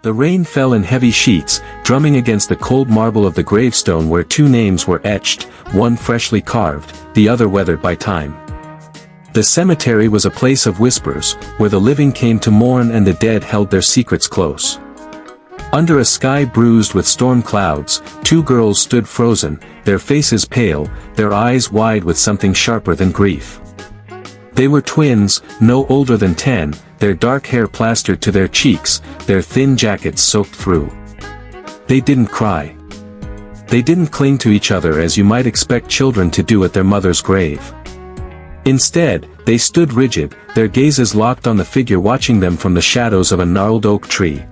The rain fell in heavy sheets, drumming against the cold marble of the gravestone where two names were etched, one freshly carved, the other weathered by time. The cemetery was a place of whispers, where the living came to mourn and the dead held their secrets close. Under a sky bruised with storm clouds, two girls stood frozen, their faces pale, their eyes wide with something sharper than grief. They were twins, no older than 10, their dark hair plastered to their cheeks, their thin jackets soaked through. They didn't cry. They didn't cling to each other as you might expect children to do at their mother's grave. Instead, they stood rigid, their gazes locked on the figure watching them from the shadows of a gnarled oak tree.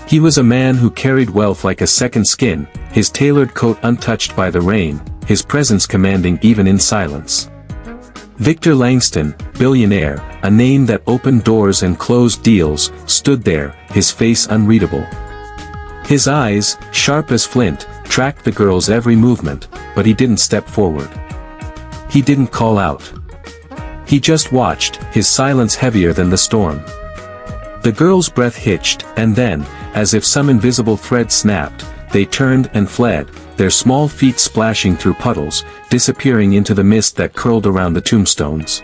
He was a man who carried wealth like a second skin, his tailored coat untouched by the rain, his presence commanding even in silence. Victor Langston, billionaire, a name that opened doors and closed deals, stood there, his face unreadable. His eyes, sharp as flint, tracked the girl's every movement, but he didn't step forward. He didn't call out. He just watched, his silence heavier than the storm. The girl's breath hitched, and then, as if some invisible thread snapped, they turned and fled, their small feet splashing through puddles, disappearing into the mist that curled around the tombstones.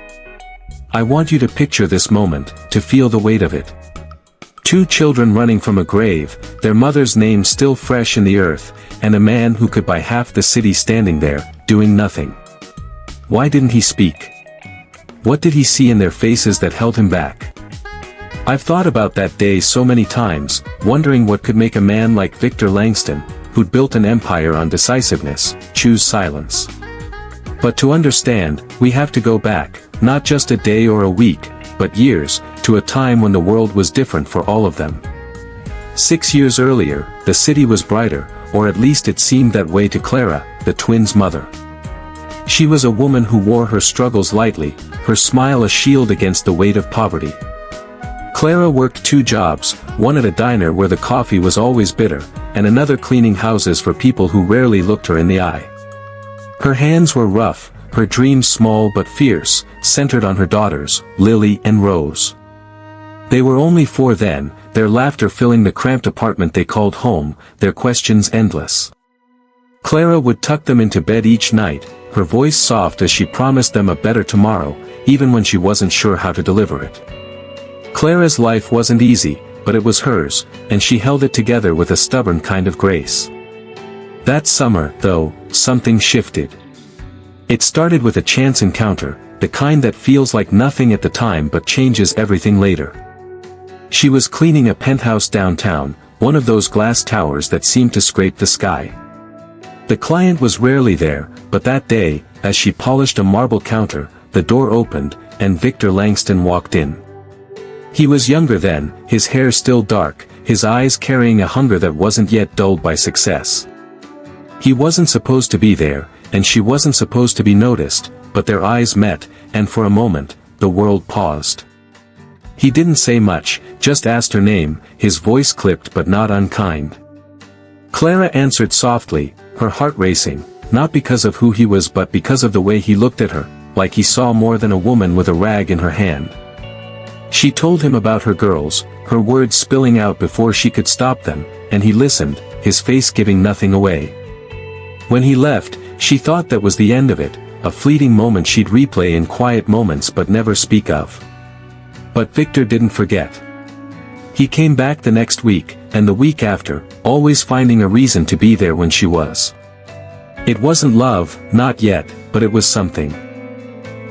I want you to picture this moment, to feel the weight of it. Two children running from a grave, their mother's name still fresh in the earth, and a man who could buy half the city standing there, doing nothing. Why didn't he speak? What did he see in their faces that held him back? I've thought about that day so many times, wondering what could make a man like Victor Langston, who'd built an empire on decisiveness, choose silence. But to understand, we have to go back, not just a day or a week, but years, to a time when the world was different for all of them. 6 years earlier, the city was brighter, or at least it seemed that way to Clara, the twins' mother. She was a woman who wore her struggles lightly, her smile a shield against the weight of poverty. Clara worked 2 jobs, one at a diner where the coffee was always bitter, and another cleaning houses for people who rarely looked her in the eye. Her hands were rough, her dreams small but fierce, centered on her daughters, Lily and Rose. They were only 4 then, their laughter filling the cramped apartment they called home, their questions endless. Clara would tuck them into bed each night, her voice soft as she promised them a better tomorrow, even when she wasn't sure how to deliver it. Clara's life wasn't easy, but it was hers, and she held it together with a stubborn kind of grace. That summer, though, something shifted. It started with a chance encounter, the kind that feels like nothing at the time but changes everything later. She was cleaning a penthouse downtown, one of those glass towers that seemed to scrape the sky. The client was rarely there, but that day, as she polished a marble counter, the door opened, and Victor Langston walked in. He was younger then, his hair still dark, his eyes carrying a hunger that wasn't yet dulled by success. He wasn't supposed to be there, and she wasn't supposed to be noticed, but their eyes met, and for a moment, the world paused. He didn't say much, just asked her name, his voice clipped but not unkind. Clara answered softly, her heart racing, not because of who he was but because of the way he looked at her, like he saw more than a woman with a rag in her hand. She told him about her girls, her words spilling out before she could stop them, and he listened, his face giving nothing away. When he left, she thought that was the end of it, a fleeting moment she'd replay in quiet moments but never speak of. But Victor didn't forget. He came back the next week, and the week after, always finding a reason to be there when she was. It wasn't love, not yet, but it was something.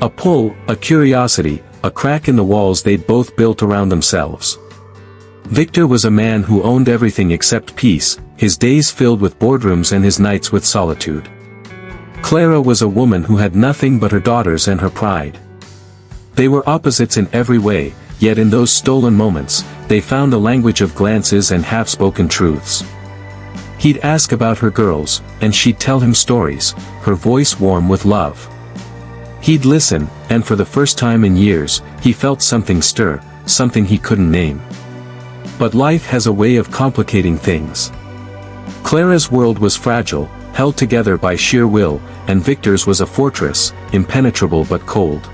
A pull, a curiosity, a crack in the walls they'd both built around themselves. Victor was a man who owned everything except peace, his days filled with boardrooms and his nights with solitude. Clara was a woman who had nothing but her daughters and her pride. They were opposites in every way, yet in those stolen moments, they found a language of glances and half-spoken truths. He'd ask about her girls, and she'd tell him stories, her voice warm with love. He'd listen, and for the first time in years, he felt something stir, something he couldn't name. But life has a way of complicating things. Clara's world was fragile, held together by sheer will, and Victor's was a fortress, impenetrable but cold.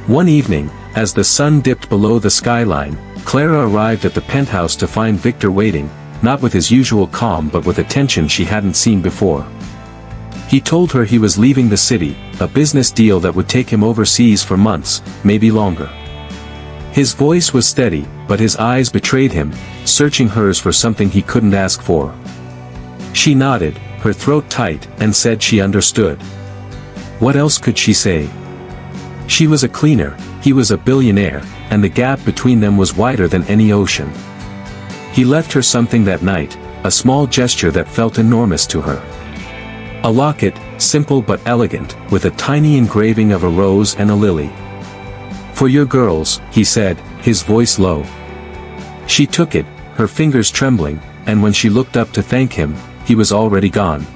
One evening, as the sun dipped below the skyline, Clara arrived at the penthouse to find Victor waiting, not with his usual calm but with a tension she hadn't seen before. He told her he was leaving the city, a business deal that would take him overseas for months, maybe longer. His voice was steady, but his eyes betrayed him, searching hers for something he couldn't ask for. She nodded, her throat tight, and said she understood. What else could she say? She was a cleaner, he was a billionaire, and the gap between them was wider than any ocean. He left her something that night, a small gesture that felt enormous to her. A locket, simple but elegant, with a tiny engraving of a rose and a lily. For your girls, he said, his voice low. She took it, her fingers trembling, and when she looked up to thank him, he was already gone.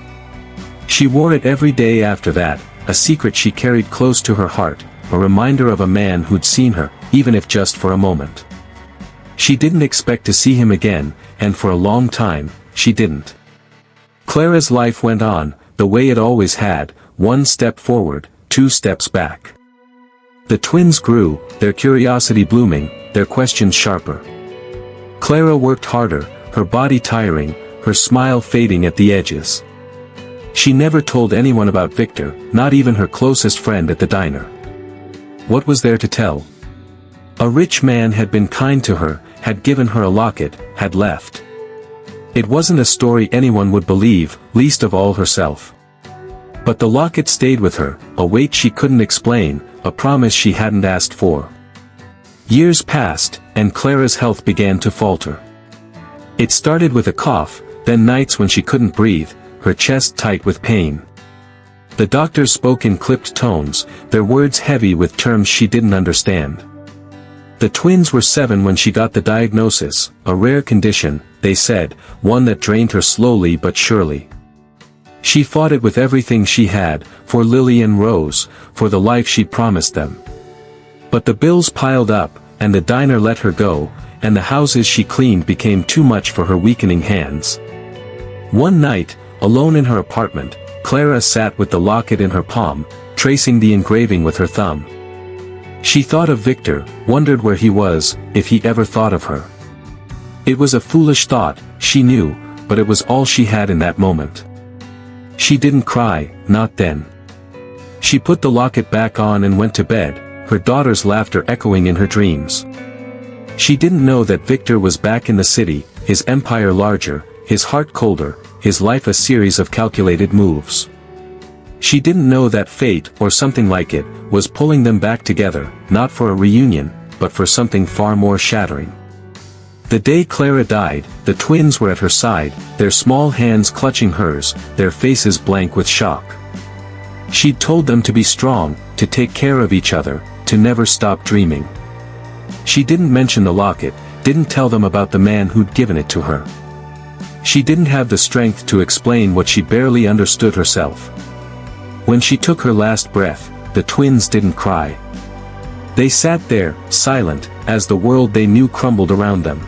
She wore it every day after that, a secret she carried close to her heart, a reminder of a man who'd seen her, even if just for a moment. She didn't expect to see him again, and for a long time, she didn't. Clara's life went on, the way it always had, one step forward, two steps back. The twins grew, their curiosity blooming, their questions sharper. Clara worked harder, her body tiring, her smile fading at the edges. She never told anyone about Victor, not even her closest friend at the diner. What was there to tell? A rich man had been kind to her, had given her a locket, had left. It wasn't a story anyone would believe, least of all herself. But the locket stayed with her, a weight she couldn't explain, a promise she hadn't asked for. Years passed, and Clara's health began to falter. It started with a cough, then nights when she couldn't breathe, her chest tight with pain. The doctors spoke in clipped tones, their words heavy with terms she didn't understand. The twins were 7 when she got the diagnosis, a rare condition, they said, one that drained her slowly but surely. She fought it with everything she had, for Lily and Rose, for the life she'd promised them. But the bills piled up, and the diner let her go, and the houses she cleaned became too much for her weakening hands. One night, alone in her apartment, Clara sat with the locket in her palm, tracing the engraving with her thumb. She thought of Victor, wondered where he was, if he ever thought of her. It was a foolish thought, she knew, but it was all she had in that moment. She didn't cry, not then. She put the locket back on and went to bed, her daughter's laughter echoing in her dreams. She didn't know that Victor was back in the city, his empire larger, his heart colder, his life a series of calculated moves. She didn't know that fate, or something like it, was pulling them back together, not for a reunion, but for something far more shattering. The day Clara died, the twins were at her side, their small hands clutching hers, their faces blank with shock. She'd told them to be strong, to take care of each other, to never stop dreaming. She didn't mention the locket, didn't tell them about the man who'd given it to her. She didn't have the strength to explain what she barely understood herself. When she took her last breath, the twins didn't cry. They sat there, silent, as the world they knew crumbled around them.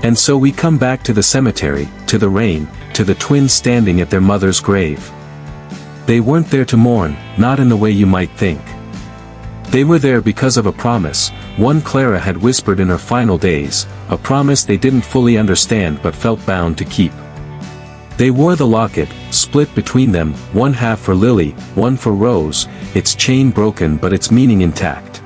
And so we come back to the cemetery, to the rain, to the twins standing at their mother's grave. They weren't there to mourn, not in the way you might think. They were there because of a promise, one Clara had whispered in her final days, a promise they didn't fully understand but felt bound to keep. They wore the locket, split between them, one half for Lily, one for Rose, its chain broken but its meaning intact.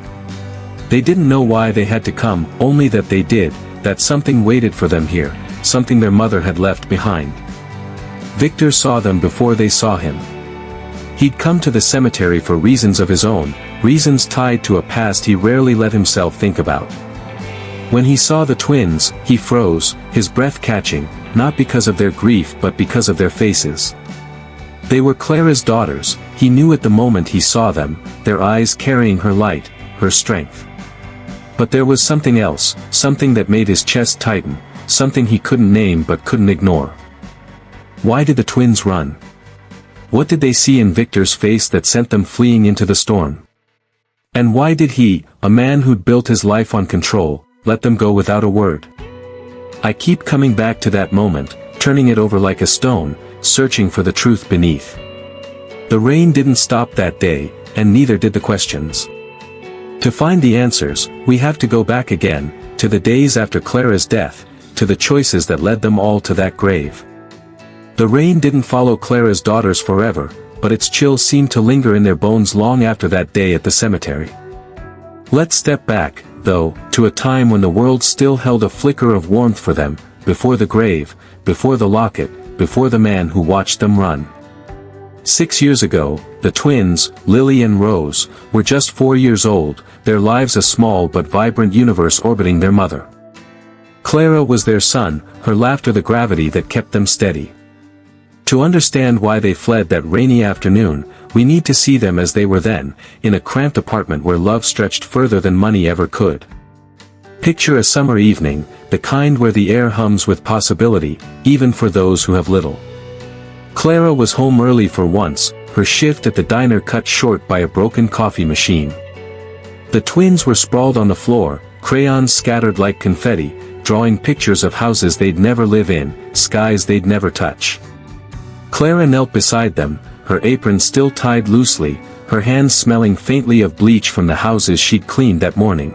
They didn't know why they had to come, only that they did, that something waited for them here, something their mother had left behind. Victor saw them before they saw him. He'd come to the cemetery for reasons of his own, reasons tied to a past he rarely let himself think about. When he saw the twins, he froze, his breath catching, not because of their grief but because of their faces. They were Clara's daughters, he knew at the moment he saw them, their eyes carrying her light, her strength. But there was something else, something that made his chest tighten, something he couldn't name but couldn't ignore. Why did the twins run? What did they see in Victor's face that sent them fleeing into the storm? And why did he, a man who'd built his life on control, let them go without a word? I keep coming back to that moment, turning it over like a stone, searching for the truth beneath. The rain didn't stop that day, and neither did the questions. To find the answers, we have to go back again, to the days after Clara's death, to the choices that led them all to that grave. The rain didn't follow Clara's daughters forever, but its chill seemed to linger in their bones long after that day at the cemetery. Let's step back, though, to a time when the world still held a flicker of warmth for them, before the grave, before the locket, before the man who watched them run. 6 years ago, the twins, Lily and Rose, were just 4 years old, their lives a small but vibrant universe orbiting their mother. Clara was their sun, her laughter the gravity that kept them steady. To understand why they fled that rainy afternoon, we need to see them as they were then, in a cramped apartment where love stretched further than money ever could. Picture a summer evening, the kind where the air hums with possibility, even for those who have little. Clara was home early for once, her shift at the diner cut short by a broken coffee machine. The twins were sprawled on the floor, crayons scattered like confetti, drawing pictures of houses they'd never live in, skies they'd never touch. Clara knelt beside them, her apron still tied loosely, her hands smelling faintly of bleach from the houses she'd cleaned that morning.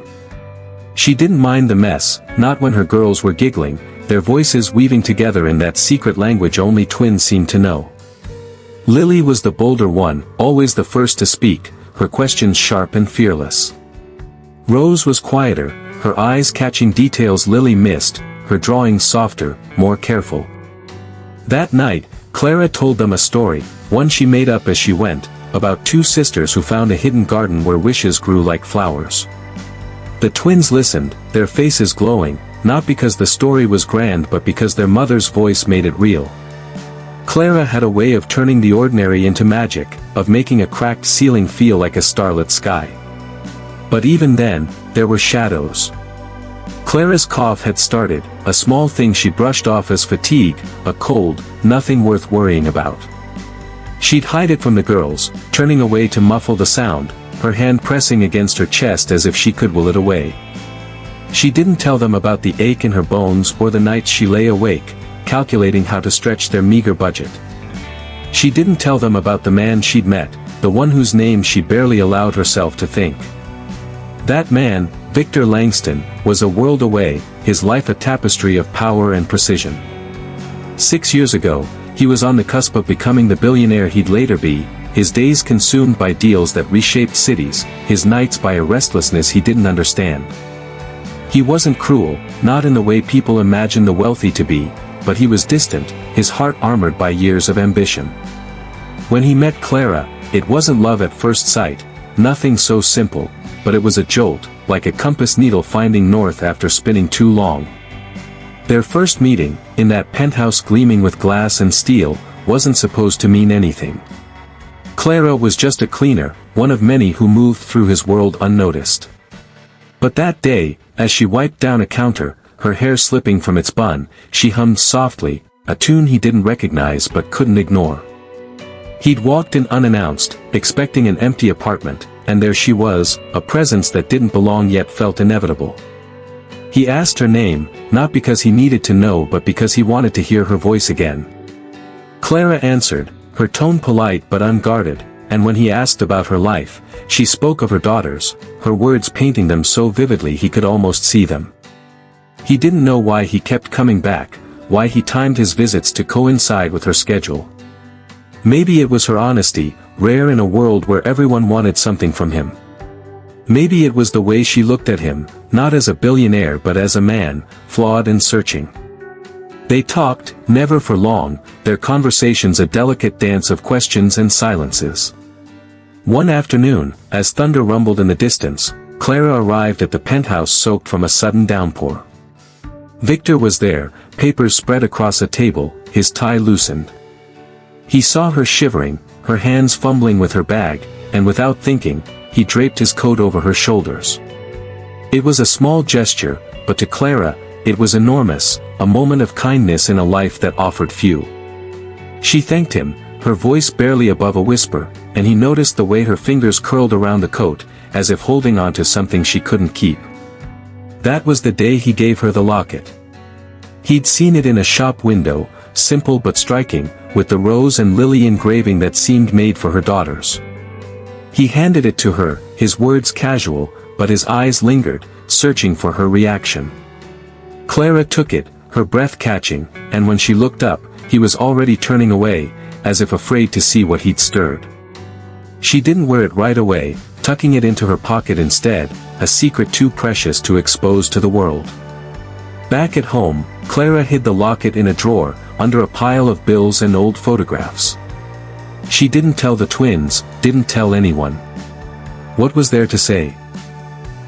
She didn't mind the mess, not when her girls were giggling, their voices weaving together in that secret language only twins seemed to know. Lily was the bolder one, always the first to speak, her questions sharp and fearless. Rose was quieter, her eyes catching details Lily missed, her drawings softer, more careful. That night, Clara told them a story, one she made up as she went, about two sisters who found a hidden garden where wishes grew like flowers. The twins listened, their faces glowing, not because the story was grand but because their mother's voice made it real. Clara had a way of turning the ordinary into magic, of making a cracked ceiling feel like a starlit sky. But even then, there were shadows. Clara's cough had started, a small thing she brushed off as fatigue, a cold, nothing worth worrying about. She'd hide it from the girls, turning away to muffle the sound, her hand pressing against her chest as if she could will it away. She didn't tell them about the ache in her bones or the nights she lay awake, calculating how to stretch their meager budget. She didn't tell them about the man she'd met, the one whose name she barely allowed herself to think. That man, Victor Langston, was a world away, his life a tapestry of power and precision. 6 years ago, he was on the cusp of becoming the billionaire he'd later be, his days consumed by deals that reshaped cities, his nights by a restlessness he didn't understand. He wasn't cruel, not in the way people imagine the wealthy to be, but he was distant, his heart armored by years of ambition. When he met Clara, it wasn't love at first sight, nothing so simple, but it was a jolt, like a compass needle finding north after spinning too long. Their first meeting, in that penthouse gleaming with glass and steel, wasn't supposed to mean anything. Clara was just a cleaner, one of many who moved through his world unnoticed. But that day, as she wiped down a counter, her hair slipping from its bun, she hummed softly, a tune he didn't recognize but couldn't ignore. He'd walked in unannounced, expecting an empty apartment, and there she was, a presence that didn't belong yet felt inevitable. He asked her name, not because he needed to know but because he wanted to hear her voice again. Clara answered, her tone polite but unguarded, and when he asked about her life, she spoke of her daughters, her words painting them so vividly he could almost see them. He didn't know why he kept coming back, why he timed his visits to coincide with her schedule. Maybe it was her honesty, rare in a world where everyone wanted something from him. Maybe it was the way she looked at him, not as a billionaire but as a man, flawed and searching. They talked, never for long, their conversations a delicate dance of questions and silences. One afternoon, as thunder rumbled in the distance, Clara arrived at the penthouse soaked from a sudden downpour. Victor was there, papers spread across a table, his tie loosened. He saw her shivering, her hands fumbling with her bag, and without thinking, he draped his coat over her shoulders. It was a small gesture, but to Clara, it was enormous, a moment of kindness in a life that offered few. She thanked him, her voice barely above a whisper, and he noticed the way her fingers curled around the coat, as if holding on to something she couldn't keep. That was the day he gave her the locket. He'd seen it in a shop window, simple but striking, with the rose and lily engraving that seemed made for her daughters. He handed it to her, his words casual, but his eyes lingered, searching for her reaction. Clara took it, her breath catching, and when she looked up, he was already turning away, as if afraid to see what he'd stirred. She didn't wear it right away, tucking it into her pocket instead, a secret too precious to expose to the world. Back at home, Clara hid the locket in a drawer, under a pile of bills and old photographs. She didn't tell the twins, didn't tell anyone. What was there to say?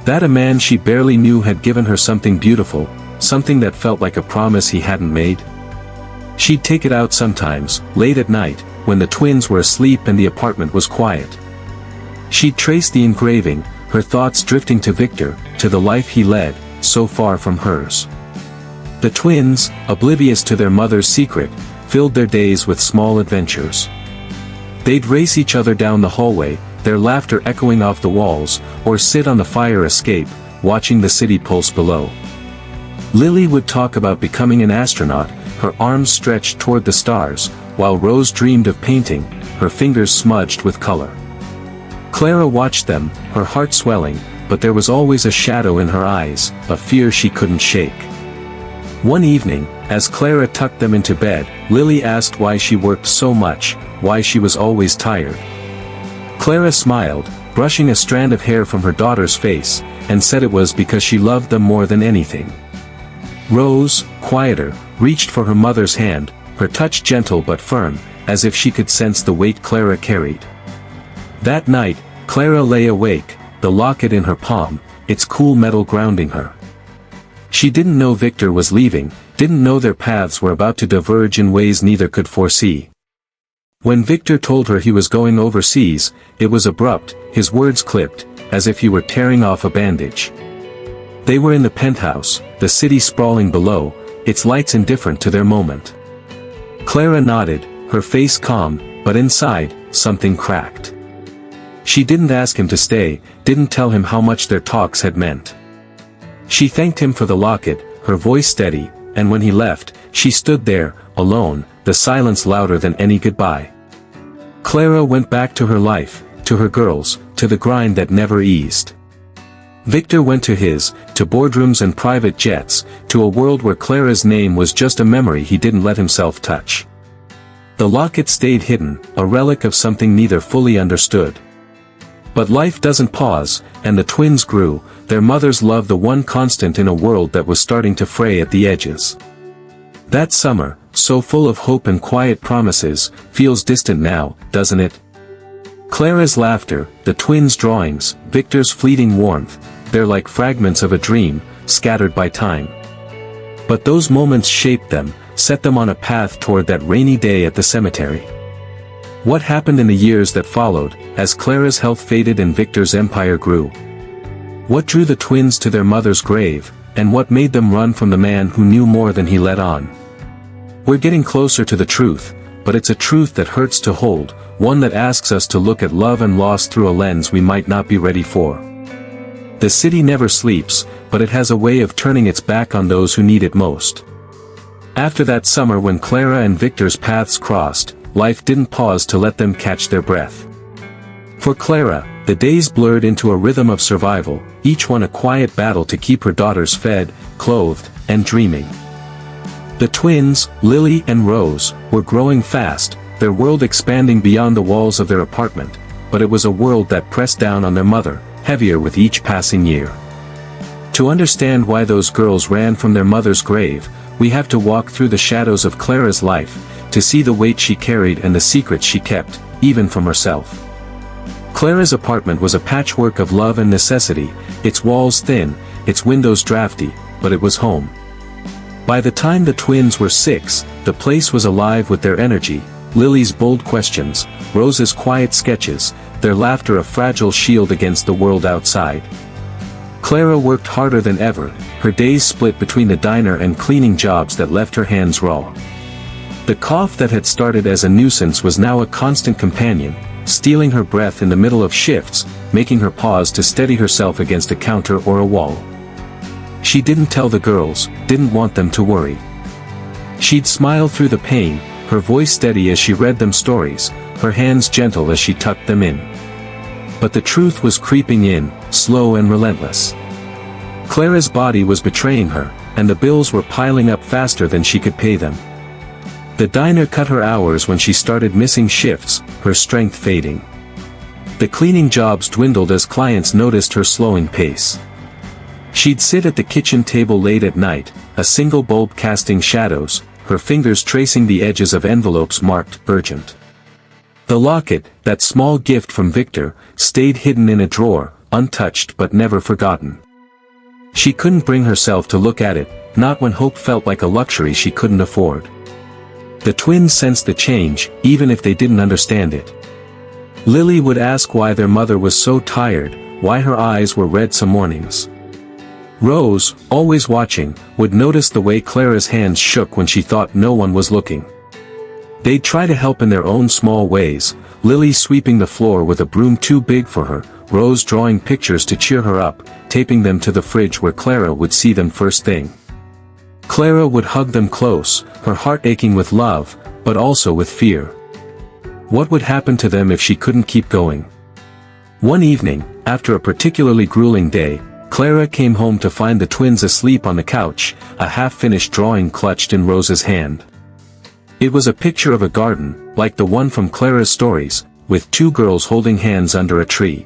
That a man she barely knew had given her something beautiful, something that felt like a promise he hadn't made? She'd take it out sometimes, late at night, when the twins were asleep and the apartment was quiet. She'd trace the engraving, her thoughts drifting to Victor, to the life he led, so far from hers. The twins, oblivious to their mother's secret, filled their days with small adventures. They'd race each other down the hallway, their laughter echoing off the walls, or sit on the fire escape, watching the city pulse below. Lily would talk about becoming an astronaut, her arms stretched toward the stars, while Rose dreamed of painting, her fingers smudged with color. Clara watched them, her heart swelling, but there was always a shadow in her eyes, a fear she couldn't shake. One evening, as Clara tucked them into bed, Lily asked why she worked so much, why she was always tired. Clara smiled, brushing a strand of hair from her daughter's face, and said it was because she loved them more than anything. Rose, quieter, reached for her mother's hand, her touch gentle but firm, as if she could sense the weight Clara carried. That night, Clara lay awake, the locket in her palm, its cool metal grounding her. She didn't know Victor was leaving, didn't know their paths were about to diverge in ways neither could foresee. When Victor told her he was going overseas, it was abrupt, his words clipped, as if he were tearing off a bandage. They were in the penthouse, the city sprawling below, its lights indifferent to their moment. Clara nodded, her face calm, but inside, something cracked. She didn't ask him to stay, didn't tell him how much their talks had meant. She thanked him for the locket, her voice steady, and when he left, she stood there, alone, the silence louder than any goodbye. Clara went back to her life, to her girls, to the grind that never eased. Victor went to his, to boardrooms and private jets, to a world where Clara's name was just a memory he didn't let himself touch. The locket stayed hidden, a relic of something neither fully understood. But life doesn't pause, and the twins grew, their mother's love the one constant in a world that was starting to fray at the edges. That summer, so full of hope and quiet promises, feels distant now, doesn't it? Clara's laughter, the twins' drawings, Victor's fleeting warmth, they're like fragments of a dream, scattered by time. But those moments shaped them, set them on a path toward that rainy day at the cemetery. What happened in the years that followed, as Clara's health faded and Victor's empire grew? What drew the twins to their mother's grave, and what made them run from the man who knew more than he let on? We're getting closer to the truth, but it's a truth that hurts to hold, one that asks us to look at love and loss through a lens we might not be ready for. The city never sleeps, but it has a way of turning its back on those who need it most. After that summer when Clara and Victor's paths crossed, life didn't pause to let them catch their breath. For Clara, the days blurred into a rhythm of survival, each one a quiet battle to keep her daughters fed, clothed, and dreaming. The twins, Lily and Rose, were growing fast, their world expanding beyond the walls of their apartment, but it was a world that pressed down on their mother, heavier with each passing year. To understand why those girls ran from their mother's grave, we have to walk through the shadows of Clara's life, to see the weight she carried and the secrets she kept, even from herself. Clara's apartment was a patchwork of love and necessity, its walls thin, its windows drafty, but it was home. By the time the twins were 6, the place was alive with their energy, Lily's bold questions, Rose's quiet sketches, their laughter a fragile shield against the world outside. Clara worked harder than ever, her days split between the diner and cleaning jobs that left her hands raw. The cough that had started as a nuisance was now a constant companion, stealing her breath in the middle of shifts, making her pause to steady herself against a counter or a wall. She didn't tell the girls, didn't want them to worry. She'd smile through the pain, her voice steady as she read them stories, her hands gentle as she tucked them in. But the truth was creeping in, slow and relentless. Clara's body was betraying her, and the bills were piling up faster than she could pay them. The diner cut her hours when she started missing shifts, her strength fading. The cleaning jobs dwindled as clients noticed her slowing pace. She'd sit at the kitchen table late at night, a single bulb casting shadows, her fingers tracing the edges of envelopes marked urgent. The locket, that small gift from Victor, stayed hidden in a drawer, untouched but never forgotten. She couldn't bring herself to look at it, not when hope felt like a luxury she couldn't afford. The twins sensed the change, even if they didn't understand it. Lily would ask why their mother was so tired, why her eyes were red some mornings. Rose, always watching, would notice the way Clara's hands shook when she thought no one was looking. They'd try to help in their own small ways, Lily sweeping the floor with a broom too big for her, Rose drawing pictures to cheer her up, taping them to the fridge where Clara would see them first thing. Clara would hug them close, her heart aching with love, but also with fear. What would happen to them if she couldn't keep going? One evening, after a particularly grueling day, Clara came home to find the twins asleep on the couch, a half-finished drawing clutched in Rose's hand. It was a picture of a garden, like the one from Clara's stories, with two girls holding hands under a tree.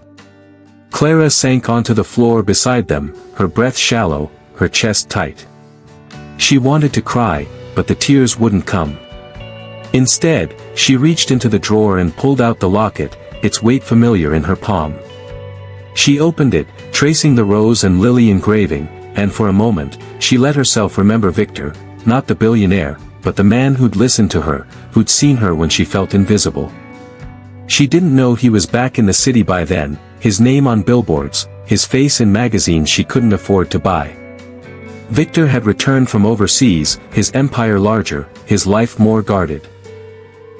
Clara sank onto the floor beside them, her breath shallow, her chest tight. She wanted to cry, but the tears wouldn't come. Instead, she reached into the drawer and pulled out the locket, its weight familiar in her palm. She opened it, tracing the rose and lily engraving, and for a moment, she let herself remember Victor, not the billionaire, but the man who'd listened to her, who'd seen her when she felt invisible. She didn't know he was back in the city by then, his name on billboards, his face in magazines she couldn't afford to buy. Victor had returned from overseas, his empire larger, his life more guarded.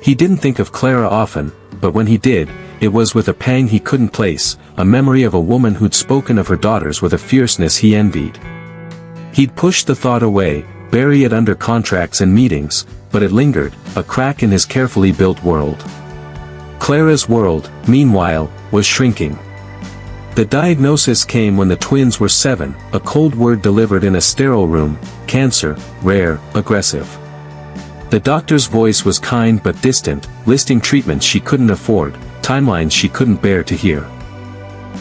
He didn't think of Clara often, but when he did, it was with a pang he couldn't place, a memory of a woman who'd spoken of her daughters with a fierceness he envied. He'd pushed the thought away, bury it under contracts and meetings, but it lingered, a crack in his carefully built world. Clara's world, meanwhile, was shrinking. The diagnosis came when the twins were 7, a cold word delivered in a sterile room: cancer, rare, aggressive. The doctor's voice was kind but distant, listing treatments she couldn't afford, timelines she couldn't bear to hear.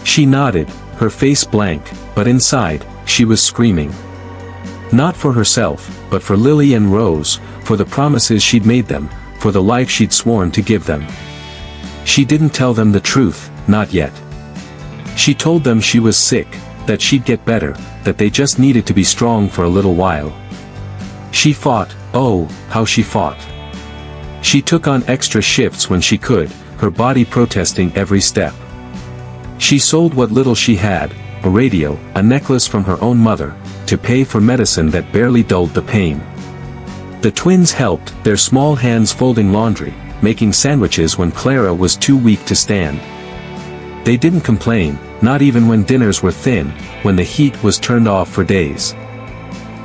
She nodded, her face blank, but inside, she was screaming. Not for herself, but for Lily and Rose, for the promises she'd made them, for the life she'd sworn to give them. She didn't tell them the truth, not yet. She told them she was sick, that she'd get better, that they just needed to be strong for a little while. She fought, oh, how she fought. She took on extra shifts when she could, her body protesting every step. She sold what little she had, a radio, a necklace from her own mother, to pay for medicine that barely dulled the pain. The twins helped, their small hands folding laundry, making sandwiches when Clara was too weak to stand. They didn't complain, not even when dinners were thin, when the heat was turned off for days.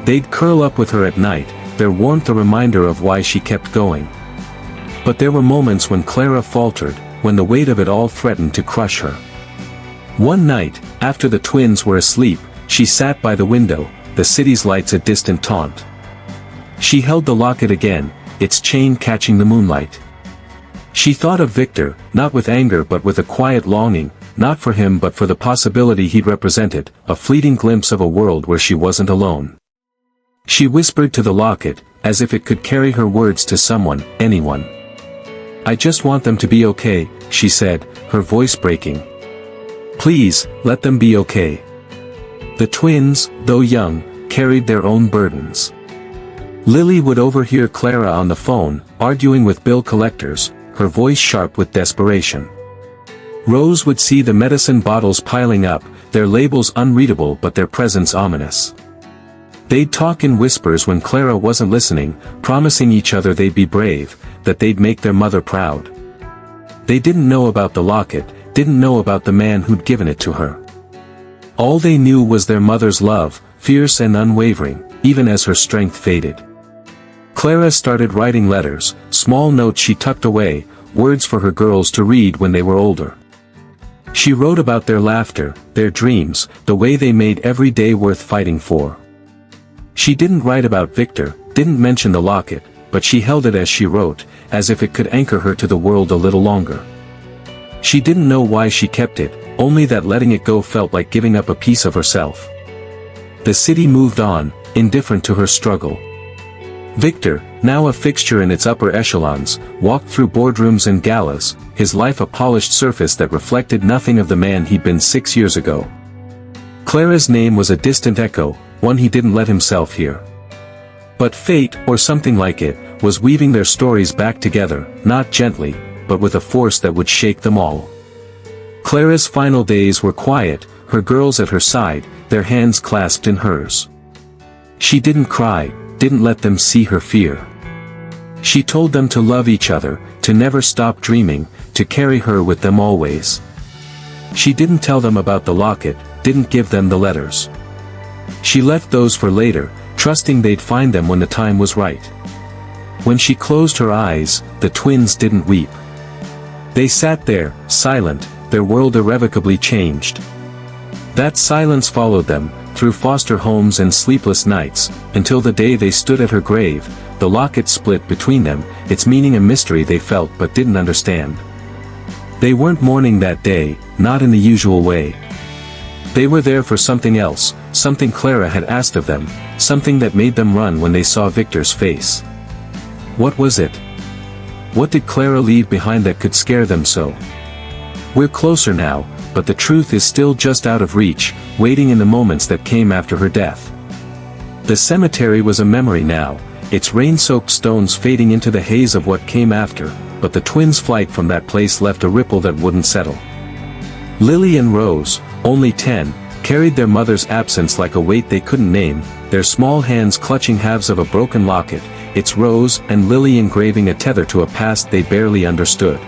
They'd curl up with her at night, their warmth a reminder of why she kept going. But there were moments when Clara faltered, when the weight of it all threatened to crush her. One night, after the twins were asleep, she sat by the window, the city's lights a distant taunt. She held the locket again, its chain catching the moonlight. She thought of Victor, not with anger but with a quiet longing, not for him but for the possibility he'd represented, a fleeting glimpse of a world where she wasn't alone. She whispered to the locket, as if it could carry her words to someone, anyone. "I just want them to be okay," she said, her voice breaking. "Please, let them be okay." The twins, though young, carried their own burdens. Lily would overhear Clara on the phone, arguing with bill collectors, her voice sharp with desperation. Rose would see the medicine bottles piling up, their labels unreadable but their presence ominous. They'd talk in whispers when Clara wasn't listening, promising each other they'd be brave, that they'd make their mother proud. They didn't know about the locket, didn't know about the man who'd given it to her. All they knew was their mother's love, fierce and unwavering, even as her strength faded. Clara started writing letters, small notes she tucked away, words for her girls to read when they were older. She wrote about their laughter, their dreams, the way they made every day worth fighting for. She didn't write about Victor, didn't mention the locket, but she held it as she wrote, as if it could anchor her to the world a little longer. She didn't know why she kept it, only that letting it go felt like giving up a piece of herself. The city moved on, indifferent to her struggle. Victor, now a fixture in its upper echelons, walked through boardrooms and galas, his life a polished surface that reflected nothing of the man he'd been 6 years ago. Clara's name was a distant echo, one he didn't let himself hear. But fate, or something like it, was weaving their stories back together, not gently, but with a force that would shake them all. Clara's final days were quiet, her girls at her side, their hands clasped in hers. She didn't cry, didn't let them see her fear. She told them to love each other, to never stop dreaming, to carry her with them always. She didn't tell them about the locket, didn't give them the letters. She left those for later, trusting they'd find them when the time was right. When she closed her eyes, the twins didn't weep. They sat there, silent, their world irrevocably changed. That silence followed them, through foster homes and sleepless nights, until the day they stood at her grave, the locket split between them, its meaning a mystery they felt but didn't understand. They weren't mourning that day, not in the usual way. They were there for something else, something Clara had asked of them, something that made them run when they saw Victor's face. What was it? What did Clara leave behind that could scare them so? We're closer now, but the truth is still just out of reach, waiting in the moments that came after her death. The cemetery was a memory now, its rain-soaked stones fading into the haze of what came after, but the twins' flight from that place left a ripple that wouldn't settle. Lily and Rose, only 10, carried their mother's absence like a weight they couldn't name, their small hands clutching halves of a broken locket, its Rose and Lily engraving a tether to a past they barely understood.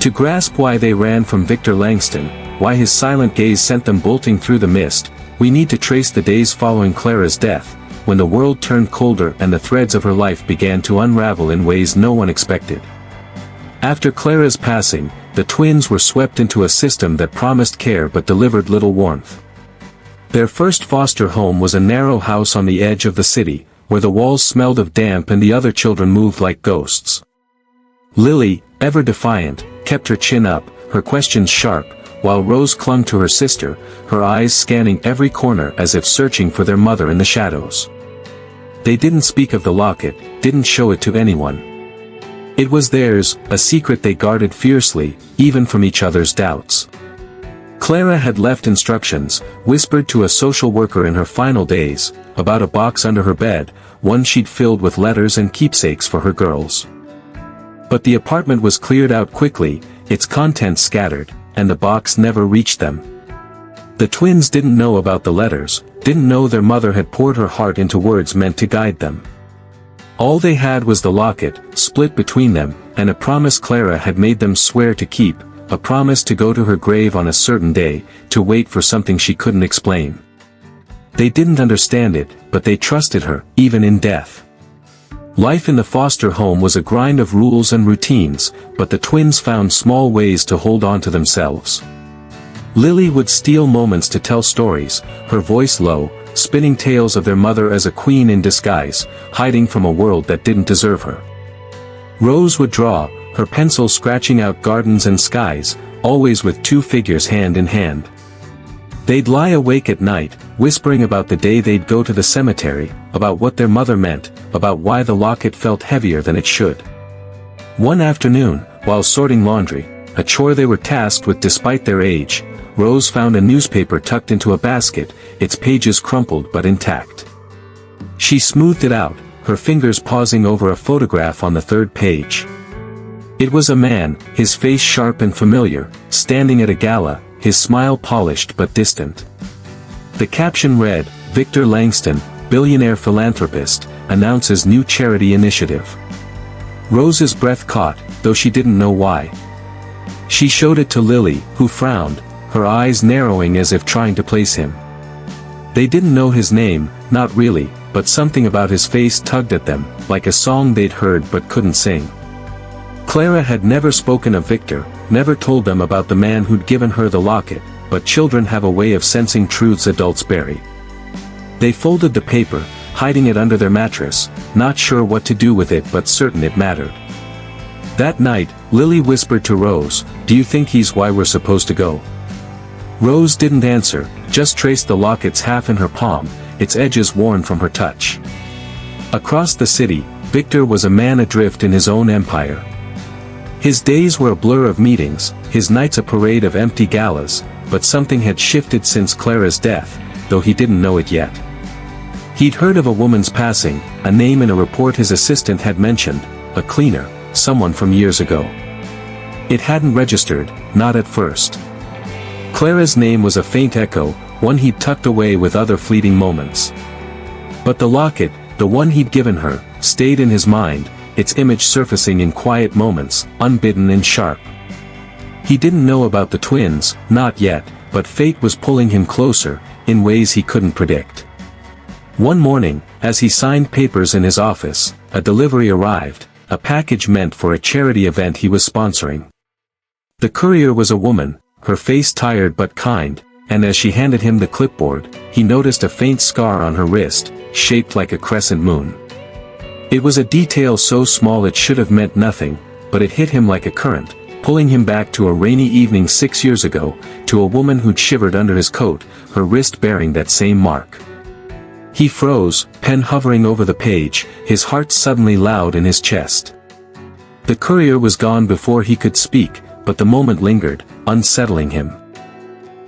To grasp why they ran from Victor Langston, why his silent gaze sent them bolting through the mist, we need to trace the days following Clara's death, when the world turned colder and the threads of her life began to unravel in ways no one expected. After Clara's passing, the twins were swept into a system that promised care but delivered little warmth. Their first foster home was a narrow house on the edge of the city, where the walls smelled of damp and the other children moved like ghosts. Lily, ever defiant, kept her chin up, her questions sharp, while Rose clung to her sister, her eyes scanning every corner as if searching for their mother in the shadows. They didn't speak of the locket, didn't show it to anyone. It was theirs, a secret they guarded fiercely, even from each other's doubts. Clara had left instructions, whispered to a social worker in her final days, about a box under her bed, one she'd filled with letters and keepsakes for her girls. But the apartment was cleared out quickly, its contents scattered, and the box never reached them. The twins didn't know about the letters, didn't know their mother had poured her heart into words meant to guide them. All they had was the locket, split between them, and a promise Clara had made them swear to keep, a promise to go to her grave on a certain day, to wait for something she couldn't explain. They didn't understand it, but they trusted her, even in death. Life in the foster home was a grind of rules and routines, but the twins found small ways to hold on to themselves. Lily would steal moments to tell stories, her voice low, spinning tales of their mother as a queen in disguise, hiding from a world that didn't deserve her. Rose would draw, her pencil scratching out gardens and skies, always with two figures hand in hand. They'd lie awake at night, whispering about the day they'd go to the cemetery, about what their mother meant, about why the locket felt heavier than it should. One afternoon, while sorting laundry, a chore they were tasked with despite their age, Rose found a newspaper tucked into a basket, its pages crumpled but intact. She smoothed it out, her fingers pausing over a photograph on the third page. It was a man, his face sharp and familiar, standing at a gala, his smile polished but distant. The caption read, "Victor Langston, billionaire philanthropist, announces new charity initiative." Rose's breath caught, though she didn't know why. She showed it to Lily, who frowned, her eyes narrowing as if trying to place him. They didn't know his name, not really, but something about his face tugged at them, like a song they'd heard but couldn't sing. Clara had never spoken of Victor, never told them about the man who'd given her the locket, but children have a way of sensing truths adults bury. They folded the paper, hiding it under their mattress, not sure what to do with it but certain it mattered. That night, Lily whispered to Rose, "Do you think he's why we're supposed to go?" Rose didn't answer, just traced the locket's half in her palm, its edges worn from her touch. Across the city, Victor was a man adrift in his own empire. His days were a blur of meetings, his nights a parade of empty galas, but something had shifted since Clara's death, though he didn't know it yet. He'd heard of a woman's passing, a name in a report his assistant had mentioned, a cleaner, someone from years ago. It hadn't registered, not at first. Clara's name was a faint echo, one he'd tucked away with other fleeting moments. But the locket, the one he'd given her, stayed in his mind, its image surfacing in quiet moments, unbidden and sharp. He didn't know about the twins, not yet, but fate was pulling him closer, in ways he couldn't predict. One morning, as he signed papers in his office, a delivery arrived, a package meant for a charity event he was sponsoring. The courier was a woman, her face tired but kind, and as she handed him the clipboard, he noticed a faint scar on her wrist, shaped like a crescent moon. It was a detail so small it should have meant nothing, but it hit him like a current, pulling him back to a rainy evening 6 years ago, to a woman who'd shivered under his coat, her wrist bearing that same mark. He froze, pen hovering over the page, his heart suddenly loud in his chest. The courier was gone before he could speak, but the moment lingered, unsettling him.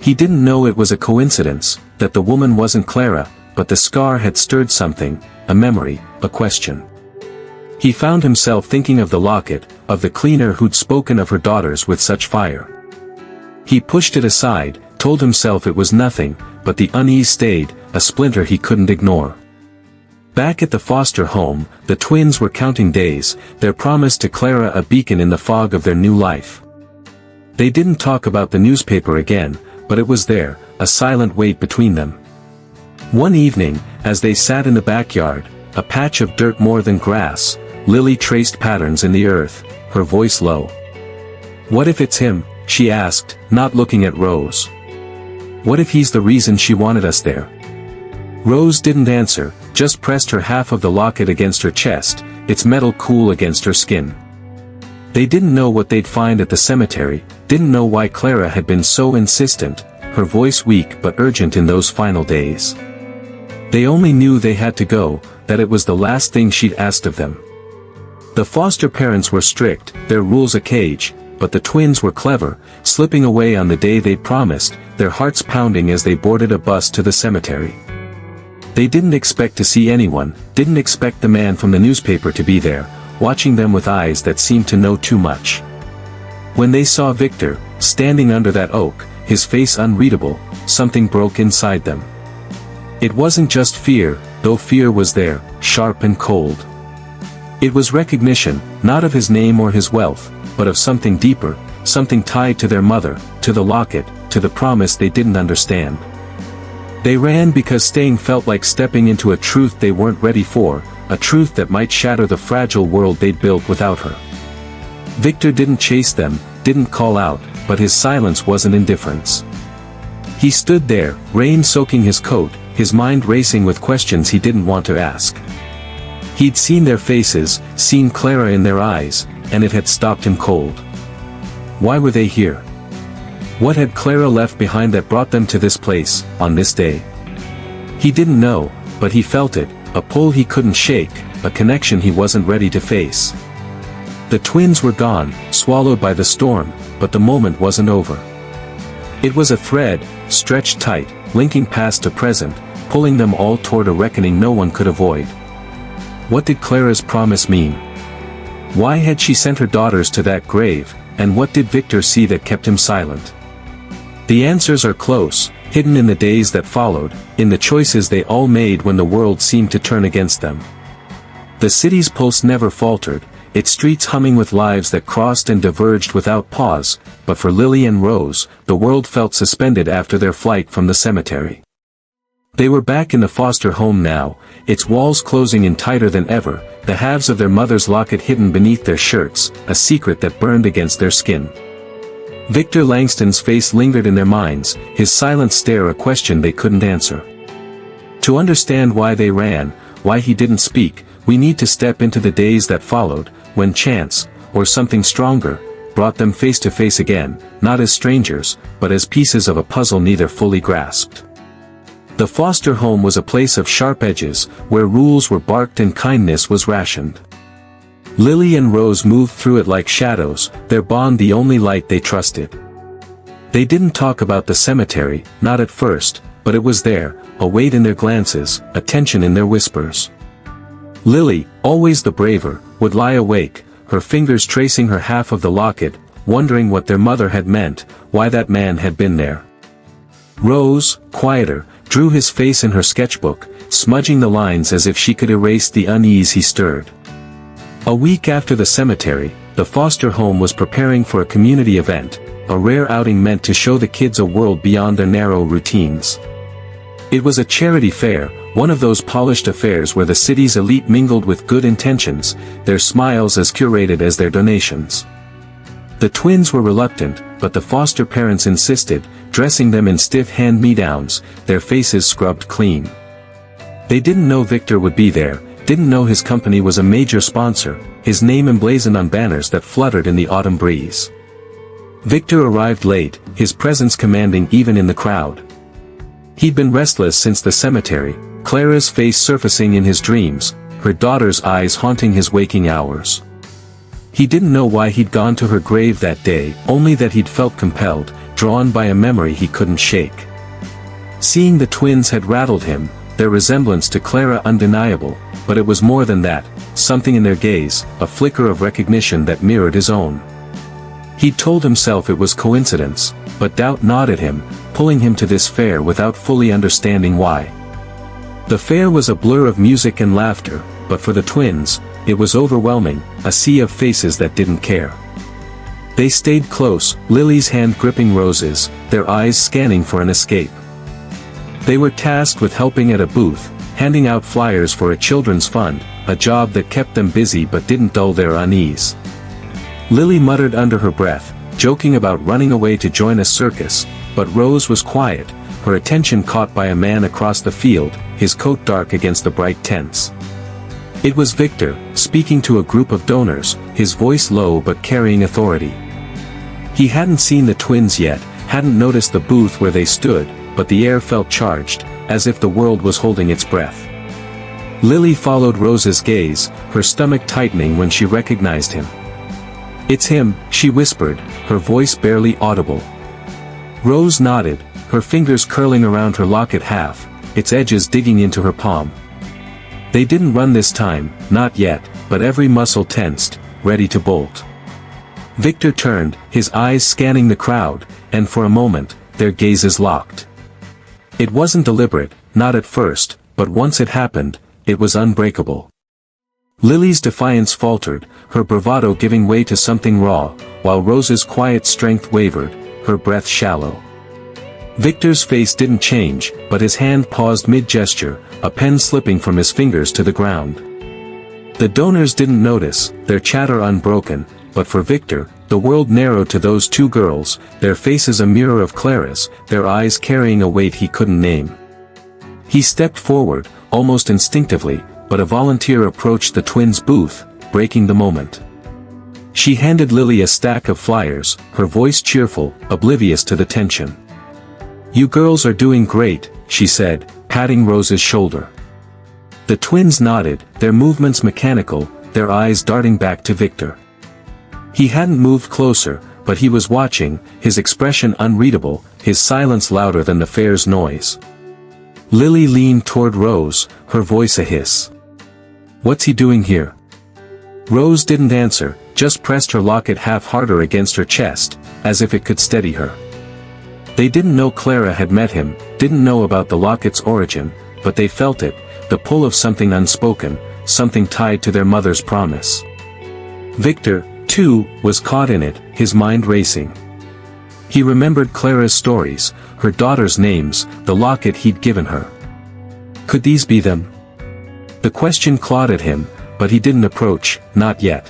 He didn't know it was a coincidence, that the woman wasn't Clara, but the scar had stirred something, a memory, a question. He found himself thinking of the locket, of the cleaner who'd spoken of her daughters with such fire. He pushed it aside, told himself it was nothing, but the unease stayed, a splinter he couldn't ignore. Back at the foster home, the twins were counting days, their promise to Clara a beacon in the fog of their new life. They didn't talk about the newspaper again, but it was there, a silent weight between them. One evening, as they sat in the backyard, a patch of dirt more than grass, Lily traced patterns in the earth, her voice low. "What if it's him?" she asked, not looking at Rose. "What if he's the reason she wanted us there?" Rose didn't answer, just pressed her half of the locket against her chest, its metal cool against her skin. They didn't know what they'd find at the cemetery, didn't know why Clara had been so insistent, her voice weak but urgent in those final days. They only knew they had to go, that it was the last thing she'd asked of them. The foster parents were strict, their rules a cage, but the twins were clever, slipping away on the day they'd promised, their hearts pounding as they boarded a bus to the cemetery. They didn't expect to see anyone, didn't expect the man from the newspaper to be there, watching them with eyes that seemed to know too much. When they saw Victor, standing under that oak, his face unreadable, something broke inside them. It wasn't just fear, though fear was there, sharp and cold. It was recognition, not of his name or his wealth, but of something deeper, something tied to their mother, to the locket, to the promise they didn't understand. They ran because staying felt like stepping into a truth they weren't ready for, a truth that might shatter the fragile world they'd built without her. Victor didn't chase them, didn't call out, but his silence wasn't indifference. He stood there, rain soaking his coat, his mind racing with questions he didn't want to ask. He'd seen their faces, seen Clara in their eyes, and it had stopped him cold. Why were they here? What had Clara left behind that brought them to this place, on this day? He didn't know, but he felt it, a pull he couldn't shake, a connection he wasn't ready to face. The twins were gone, swallowed by the storm, but the moment wasn't over. It was a thread, stretched tight, linking past to present, pulling them all toward a reckoning no one could avoid. What did Clara's promise mean? Why had she sent her daughters to that grave, and what did Victor see that kept him silent? The answers are close, hidden in the days that followed, in the choices they all made when the world seemed to turn against them. The city's pulse never faltered, its streets humming with lives that crossed and diverged without pause, but for Lily and Rose, the world felt suspended after their flight from the cemetery. They were back in the foster home now, its walls closing in tighter than ever, the halves of their mother's locket hidden beneath their shirts, a secret that burned against their skin. Victor Langston's face lingered in their minds, his silent stare a question they couldn't answer. To understand why they ran, why he didn't speak, we need to step into the days that followed, when chance, or something stronger, brought them face to face again, not as strangers, but as pieces of a puzzle neither fully grasped. The foster home was a place of sharp edges, where rules were barked and kindness was rationed. Lily and Rose moved through it like shadows, their bond the only light they trusted. They didn't talk about the cemetery, not at first, but it was there, a weight in their glances, a tension in their whispers. Lily, always the braver, would lie awake, her fingers tracing her half of the locket, wondering what their mother had meant, why that man had been there. Rose, quieter, drew his face in her sketchbook, smudging the lines as if she could erase the unease he stirred. A week after the cemetery, the foster home was preparing for a community event, a rare outing meant to show the kids a world beyond their narrow routines. It was a charity fair, one of those polished affairs where the city's elite mingled with good intentions, their smiles as curated as their donations. The twins were reluctant, but the foster parents insisted, dressing them in stiff hand-me-downs, their faces scrubbed clean. They didn't know Victor would be there, didn't know his company was a major sponsor, his name emblazoned on banners that fluttered in the autumn breeze. Victor arrived late, his presence commanding even in the crowd. He'd been restless since the cemetery, Clara's face surfacing in his dreams, her daughter's eyes haunting his waking hours. He didn't know why he'd gone to her grave that day, only that he'd felt compelled, drawn by a memory he couldn't shake. Seeing the twins had rattled him, their resemblance to Clara undeniable, but it was more than that, something in their gaze, a flicker of recognition that mirrored his own. He'd told himself it was coincidence, but doubt gnawed at him, pulling him to this fair without fully understanding why. The fair was a blur of music and laughter, but for the twins, it was overwhelming, a sea of faces that didn't care. They stayed close, Lily's hand gripping Rose's, their eyes scanning for an escape. They were tasked with helping at a booth, handing out flyers for a children's fund, a job that kept them busy but didn't dull their unease. Lily muttered under her breath, joking about running away to join a circus, but Rose was quiet, her attention caught by a man across the field, his coat dark against the bright tents. It was Victor, speaking to a group of donors, his voice low but carrying authority. He hadn't seen the twins yet, hadn't noticed the booth where they stood, but the air felt charged, as if the world was holding its breath. Lily followed Rose's gaze, her stomach tightening when she recognized him. "It's him," she whispered, her voice barely audible. Rose nodded, her fingers curling around her locket half, its edges digging into her palm. They didn't run this time, not yet, but every muscle tensed, ready to bolt. Victor turned, his eyes scanning the crowd, and for a moment, their gazes locked. It wasn't deliberate, not at first, but once it happened, it was unbreakable. Lily's defiance faltered, her bravado giving way to something raw, while Rose's quiet strength wavered, her breath shallow. Victor's face didn't change, but his hand paused mid-gesture, a pen slipping from his fingers to the ground. The donors didn't notice, their chatter unbroken, but for Victor, the world narrowed to those two girls, their faces a mirror of Clara's, their eyes carrying a weight he couldn't name. He stepped forward, almost instinctively, but a volunteer approached the twins' booth, breaking the moment. She handed Lily a stack of flyers, her voice cheerful, oblivious to the tension. "You girls are doing great," she said, patting Rose's shoulder. The twins nodded, their movements mechanical, their eyes darting back to Victor. He hadn't moved closer, but he was watching, his expression unreadable, his silence louder than the fair's noise. Lily leaned toward Rose, her voice a hiss. "What's he doing here?" Rose didn't answer, just pressed her locket half harder against her chest, as if it could steady her. They didn't know Clara had met him, didn't know about the locket's origin, but they felt it, the pull of something unspoken, something tied to their mother's promise. Victor, too, was caught in it, his mind racing. He remembered Clara's stories, her daughter's names, the locket he'd given her. Could these be them? The question clawed at him, but he didn't approach, not yet.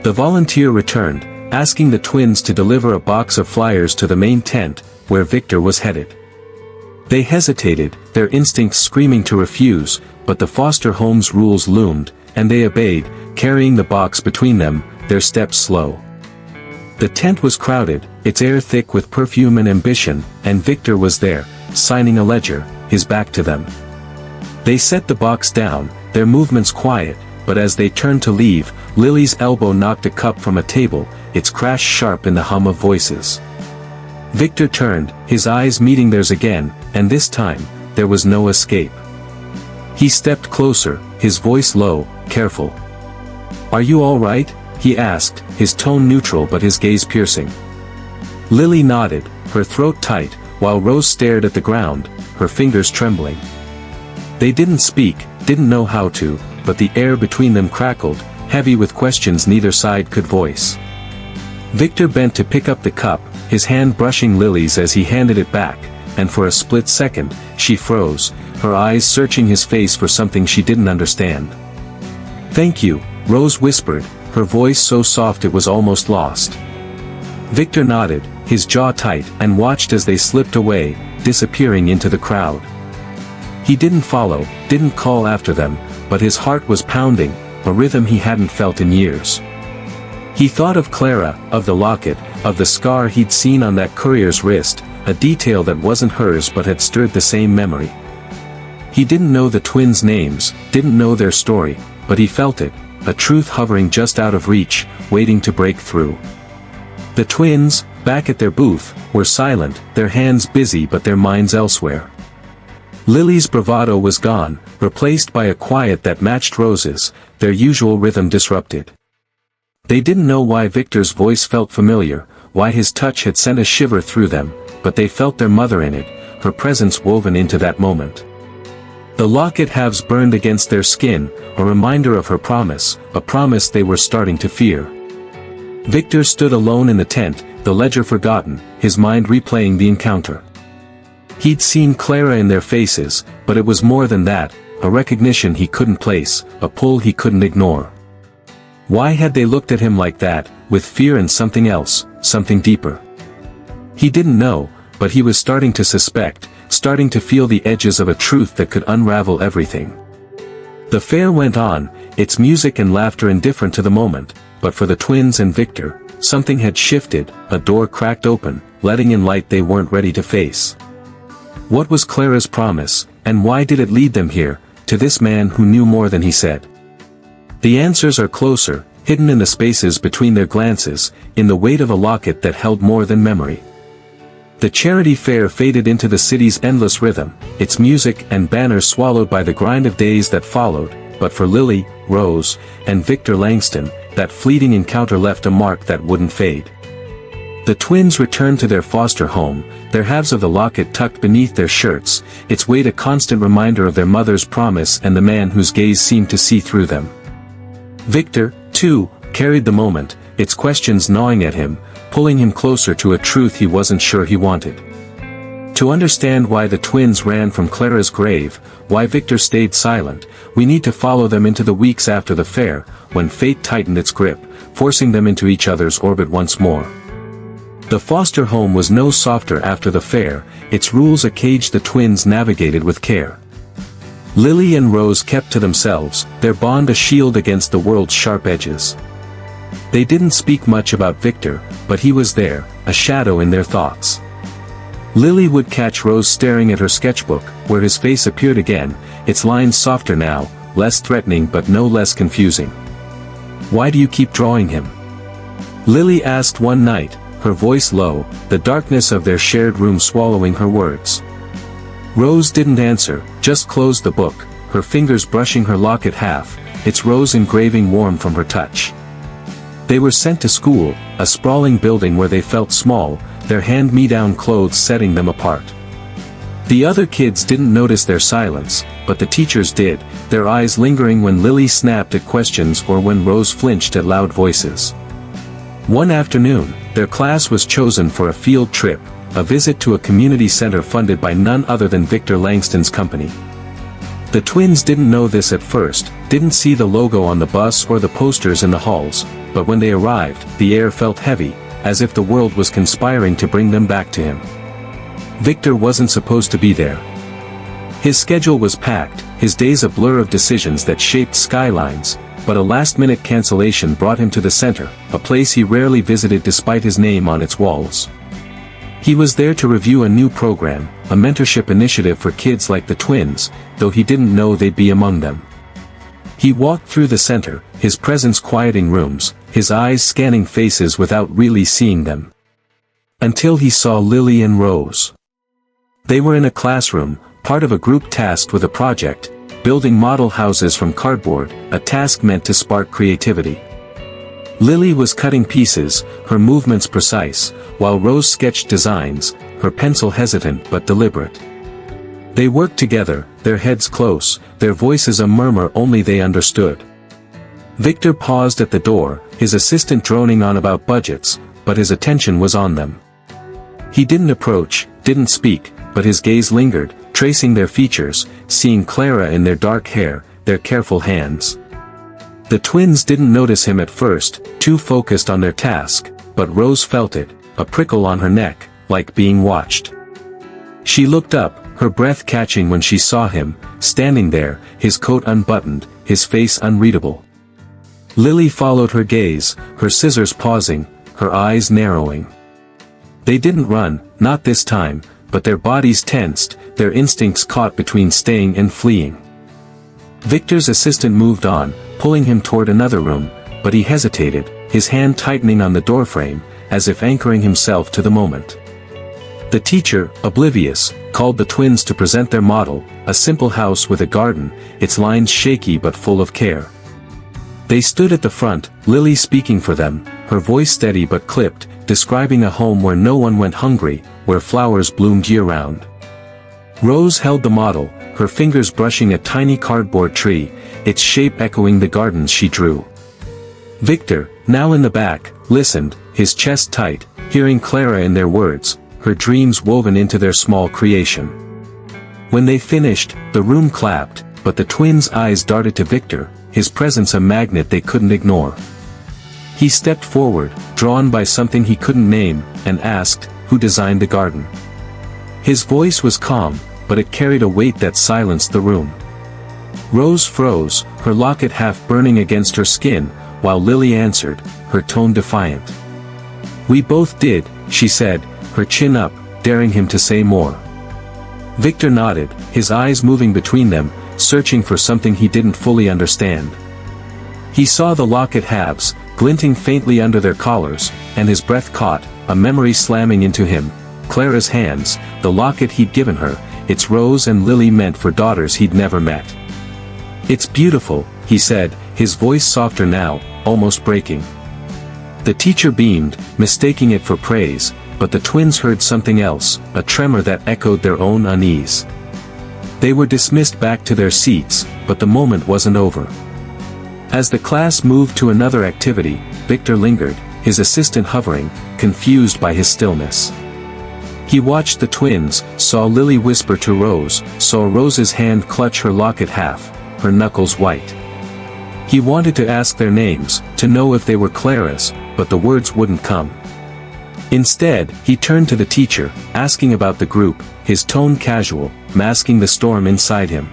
The volunteer returned, asking the twins to deliver a box of flyers to the main tent, where Victor was headed. They hesitated, their instincts screaming to refuse, but the foster home's rules loomed, and they obeyed, carrying the box between them, their steps slow. The tent was crowded, its air thick with perfume and ambition, and Victor was there, signing a ledger, his back to them. They set the box down, their movements quiet, but as they turned to leave, Lily's elbow knocked a cup from a table, its crash sharp in the hum of voices. Victor turned, his eyes meeting theirs again, and this time, there was no escape. He stepped closer, his voice low, careful. "Are you all right?" he asked, his tone neutral but his gaze piercing. Lily nodded, her throat tight, while Rose stared at the ground, her fingers trembling. They didn't speak, didn't know how to, but the air between them crackled, heavy with questions neither side could voice. Victor bent to pick up the cup, his hand brushing Lily's as he handed it back, and for a split second, she froze, her eyes searching his face for something she didn't understand. "Thank you," Rose whispered, her voice so soft it was almost lost. Victor nodded, his jaw tight, and watched as they slipped away, disappearing into the crowd. He didn't follow, didn't call after them, but his heart was pounding, a rhythm he hadn't felt in years. He thought of Clara, of the locket, of the scar he'd seen on that courier's wrist, a detail that wasn't hers but had stirred the same memory. He didn't know the twins' names, didn't know their story, but he felt it, a truth hovering just out of reach, waiting to break through. The twins, back at their booth, were silent, their hands busy but their minds elsewhere. Lily's bravado was gone, replaced by a quiet that matched Rose's, their usual rhythm disrupted. They didn't know why Victor's voice felt familiar, why his touch had sent a shiver through them, but they felt their mother in it, her presence woven into that moment. The locket halves burned against their skin, a reminder of her promise, a promise they were starting to fear. Victor stood alone in the tent, the ledger forgotten, his mind replaying the encounter. He'd seen Clara in their faces, but it was more than that, a recognition he couldn't place, a pull he couldn't ignore. Why had they looked at him like that, with fear and something else, something deeper? He didn't know, but he was starting to suspect, starting to feel the edges of a truth that could unravel everything. The fair went on, its music and laughter indifferent to the moment, but for the twins and Victor, something had shifted, a door cracked open, letting in light they weren't ready to face. What was Clara's promise, and why did it lead them here, to this man who knew more than he said? The answers are closer, hidden in the spaces between their glances, in the weight of a locket that held more than memory. The charity fair faded into the city's endless rhythm, its music and banners swallowed by the grind of days that followed, but for Lily, Rose, and Victor Langston, that fleeting encounter left a mark that wouldn't fade. The twins returned to their foster home, their halves of the locket tucked beneath their shirts, its weight a constant reminder of their mother's promise and the man whose gaze seemed to see through them. Victor, too, carried the moment, its questions gnawing at him, pulling him closer to a truth he wasn't sure he wanted. To understand why the twins ran from Clara's grave, why Victor stayed silent, we need to follow them into the weeks after the fair, when fate tightened its grip, forcing them into each other's orbit once more. The foster home was no softer after the fair, its rules a cage the twins navigated with care. Lily and Rose kept to themselves, their bond a shield against the world's sharp edges. They didn't speak much about Victor, but he was there, a shadow in their thoughts. Lily would catch Rose staring at her sketchbook, where his face appeared again, its lines softer now, less threatening but no less confusing. "Why do you keep drawing him?" Lily asked one night, her voice low, the darkness of their shared room swallowing her words. Rose didn't answer, just closed the book, her fingers brushing her locket half, its rose engraving warm from her touch. They were sent to school, a sprawling building where they felt small, their hand-me-down clothes setting them apart. The other kids didn't notice their silence, but the teachers did, their eyes lingering when Lily snapped at questions or when Rose flinched at loud voices. One afternoon, their class was chosen for a field trip, a visit to a community center funded by none other than Victor Langston's company. The twins didn't know this at first, didn't see the logo on the bus or the posters in the halls, but when they arrived, the air felt heavy, as if the world was conspiring to bring them back to him. Victor wasn't supposed to be there. His schedule was packed, his days a blur of decisions that shaped skylines, but a last-minute cancellation brought him to the center, a place he rarely visited despite his name on its walls. He was there to review a new program, a mentorship initiative for kids like the twins, though he didn't know they'd be among them. He walked through the center, his presence quieting rooms, his eyes scanning faces without really seeing them. Until he saw Lily and Rose. They were in a classroom, part of a group tasked with a project, building model houses from cardboard, a task meant to spark creativity. Lily was cutting pieces, her movements precise, while Rose sketched designs, her pencil hesitant but deliberate. They worked together, their heads close, their voices a murmur only they understood. Victor paused at the door, his assistant droning on about budgets, but his attention was on them. He didn't approach, didn't speak, but his gaze lingered, tracing their features, seeing Clara in their dark hair, their careful hands. The twins didn't notice him at first, too focused on their task, but Rose felt it, a prickle on her neck, like being watched. She looked up, her breath catching when she saw him, standing there, his coat unbuttoned, his face unreadable. Lily followed her gaze, her scissors pausing, her eyes narrowing. They didn't run, not this time, but their bodies tensed, their instincts caught between staying and fleeing. Victor's assistant moved on, pulling him toward another room, but he hesitated, his hand tightening on the doorframe, as if anchoring himself to the moment. The teacher, oblivious, called the twins to present their model, a simple house with a garden, its lines shaky but full of care. They stood at the front, Lily speaking for them, her voice steady but clipped, describing a home where no one went hungry, where flowers bloomed year-round. Rose held the model, her fingers brushing a tiny cardboard tree, its shape echoing the gardens she drew. Victor, now in the back, listened, his chest tight, hearing Clara in their words, her dreams woven into their small creation. When they finished, the room clapped, but the twins' eyes darted to Victor, his presence a magnet they couldn't ignore. He stepped forward, drawn by something he couldn't name, and asked, "Who designed the garden?" His voice was calm, but it carried a weight that silenced the room. Rose froze, her locket half burning against her skin, while Lily answered, her tone defiant. "We both did," she said, her chin up, daring him to say more. Victor nodded, his eyes moving between them, searching for something he didn't fully understand. He saw the locket halves, glinting faintly under their collars, and his breath caught, a memory slamming into him, Clara's hands, the locket he'd given her, its Rose and Lily meant for daughters he'd never met. "It's beautiful," he said, his voice softer now, almost breaking. The teacher beamed, mistaking it for praise, but the twins heard something else, a tremor that echoed their own unease. They were dismissed back to their seats, but the moment wasn't over. As the class moved to another activity, Victor lingered, his assistant hovering, confused by his stillness. He watched the twins, saw Lily whisper to Rose, saw Rose's hand clutch her locket half, her knuckles white. He wanted to ask their names, to know if they were Clara's, but the words wouldn't come. Instead, he turned to the teacher, asking about the group, his tone casual, masking the storm inside him.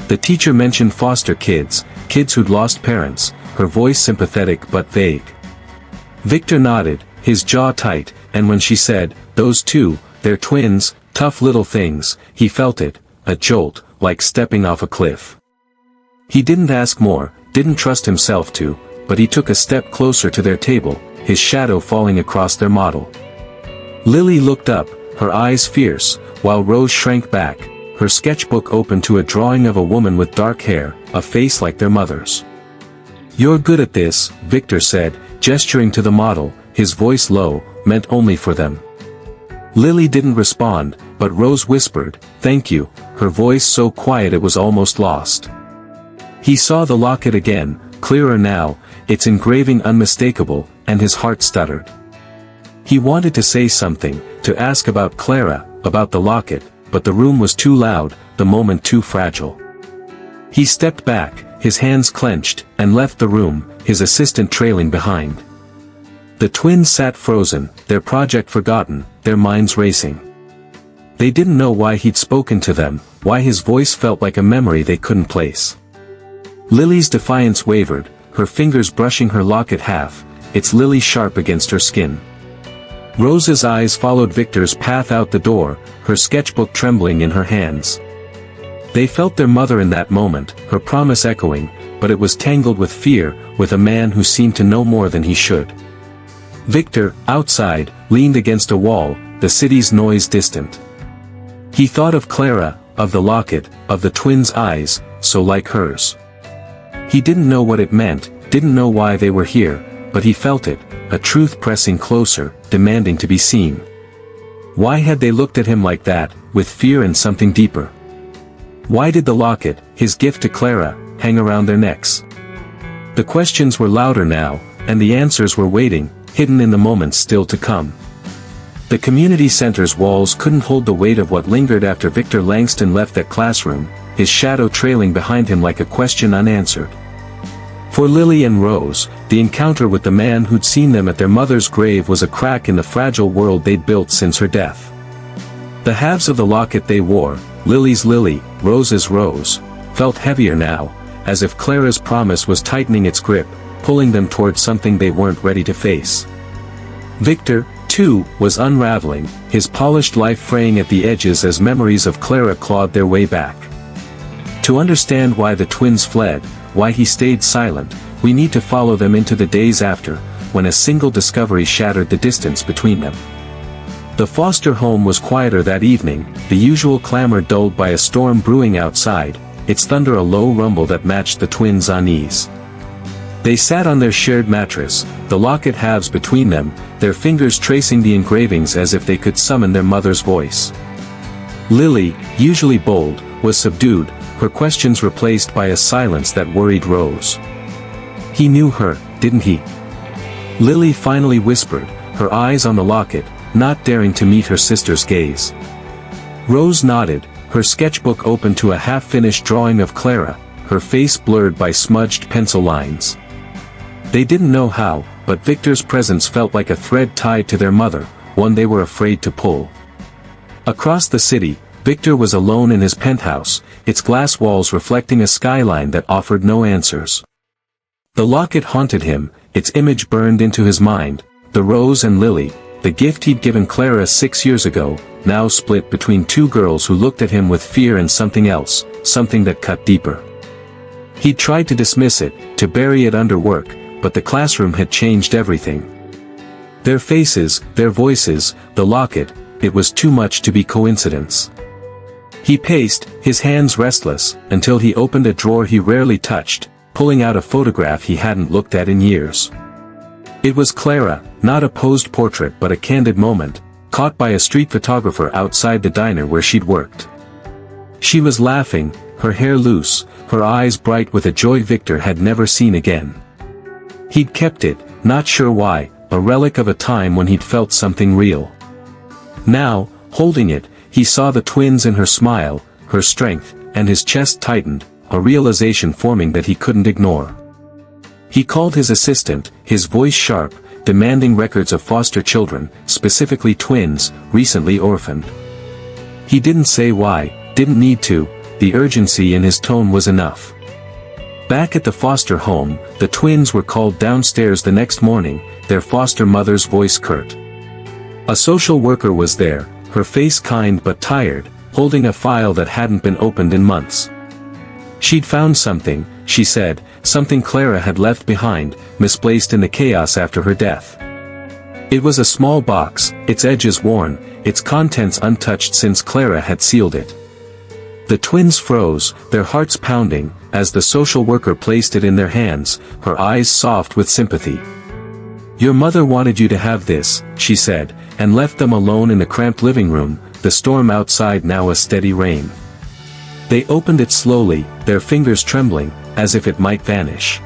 The teacher mentioned foster kids, kids who'd lost parents, her voice sympathetic but vague. Victor nodded, his jaw tight, and when she said, "Those two, they're twins, tough little things," he felt it, a jolt, like stepping off a cliff. He didn't ask more, didn't trust himself to, but he took a step closer to their table, his shadow falling across their model. Lily looked up, her eyes fierce, while Rose shrank back, her sketchbook open to a drawing of a woman with dark hair, a face like their mother's. "You're good at this," Victor said, gesturing to the model, his voice low, meant only for them. Lily didn't respond, but Rose whispered, "Thank you," her voice so quiet it was almost lost. He saw the locket again, clearer now, its engraving unmistakable, and his heart stuttered. He wanted to say something, to ask about Clara, about the locket, but the room was too loud, the moment too fragile. He stepped back, his hands clenched, and left the room, his assistant trailing behind. The twins sat frozen, their project forgotten, their minds racing. They didn't know why he'd spoken to them, why his voice felt like a memory they couldn't place. Lily's defiance wavered, her fingers brushing her locket half, its lily sharp against her skin. Rose's eyes followed Victor's path out the door, her sketchbook trembling in her hands. They felt their mother in that moment, her promise echoing, but it was tangled with fear, with a man who seemed to know more than he should. Victor, outside, leaned against a wall, the city's noise distant. He thought of Clara, of the locket, of the twins' eyes, so like hers. He didn't know what it meant, didn't know why they were here, but he felt it, a truth pressing closer, demanding to be seen. Why had they looked at him like that, with fear and something deeper? Why did the locket, his gift to Clara, hang around their necks? The questions were louder now, and the answers were waiting, hidden in the moments still to come. The community center's walls couldn't hold the weight of what lingered after Victor Langston left that classroom, his shadow trailing behind him like a question unanswered. For Lily and Rose, the encounter with the man who'd seen them at their mother's grave was a crack in the fragile world they'd built since her death. The halves of the locket they wore, Lily's Lily, Rose's Rose, felt heavier now, as if Clara's promise was tightening its grip, pulling them towards something they weren't ready to face. Victor, too, was unraveling, his polished life fraying at the edges as memories of Clara clawed their way back. To understand why the twins fled, why he stayed silent, we need to follow them into the days after, when a single discovery shattered the distance between them. The foster home was quieter that evening, the usual clamor dulled by a storm brewing outside, its thunder a low rumble that matched the twins' unease. They sat on their shared mattress, the locket halves between them, their fingers tracing the engravings as if they could summon their mother's voice. Lily, usually bold, was subdued, her questions replaced by a silence that worried Rose. He knew her, didn't he? Lily finally whispered, her eyes on the locket, not daring to meet her sister's gaze. Rose nodded, her sketchbook open to a half-finished drawing of Clara, her face blurred by smudged pencil lines. They didn't know how, but Victor's presence felt like a thread tied to their mother, one they were afraid to pull. Across the city, Victor was alone in his penthouse, its glass walls reflecting a skyline that offered no answers. The locket haunted him, its image burned into his mind, the Rose and Lily, the gift he'd given Clara 6 years ago, now split between two girls who looked at him with fear and something else, something that cut deeper. He'd tried to dismiss it, to bury it under work, but the classroom had changed everything. Their faces, their voices, the locket, it was too much to be coincidence. He paced, his hands restless, until he opened a drawer he rarely touched, pulling out a photograph he hadn't looked at in years. It was Clara, not a posed portrait but a candid moment, caught by a street photographer outside the diner where she'd worked. She was laughing, her hair loose, her eyes bright with a joy Victor had never seen again. He'd kept it, not sure why, a relic of a time when he'd felt something real. Now, holding it, he saw the twins in her smile, her strength, and his chest tightened, a realization forming that he couldn't ignore. He called his assistant, his voice sharp, demanding records of foster children, specifically twins, recently orphaned. He didn't say why, didn't need to, the urgency in his tone was enough. Back at the foster home, the twins were called downstairs the next morning, their foster mother's voice curt. A social worker was there, her face kind but tired, holding a file that hadn't been opened in months. She'd found something, she said, something Clara had left behind, misplaced in the chaos after her death. It was a small box, its edges worn, its contents untouched since Clara had sealed it. The twins froze, their hearts pounding, as the social worker placed it in their hands, her eyes soft with sympathy. "Your mother wanted you to have this," she said, and left them alone in the cramped living room, the storm outside now a steady rain. They opened it slowly, their fingers trembling, as if it might vanish.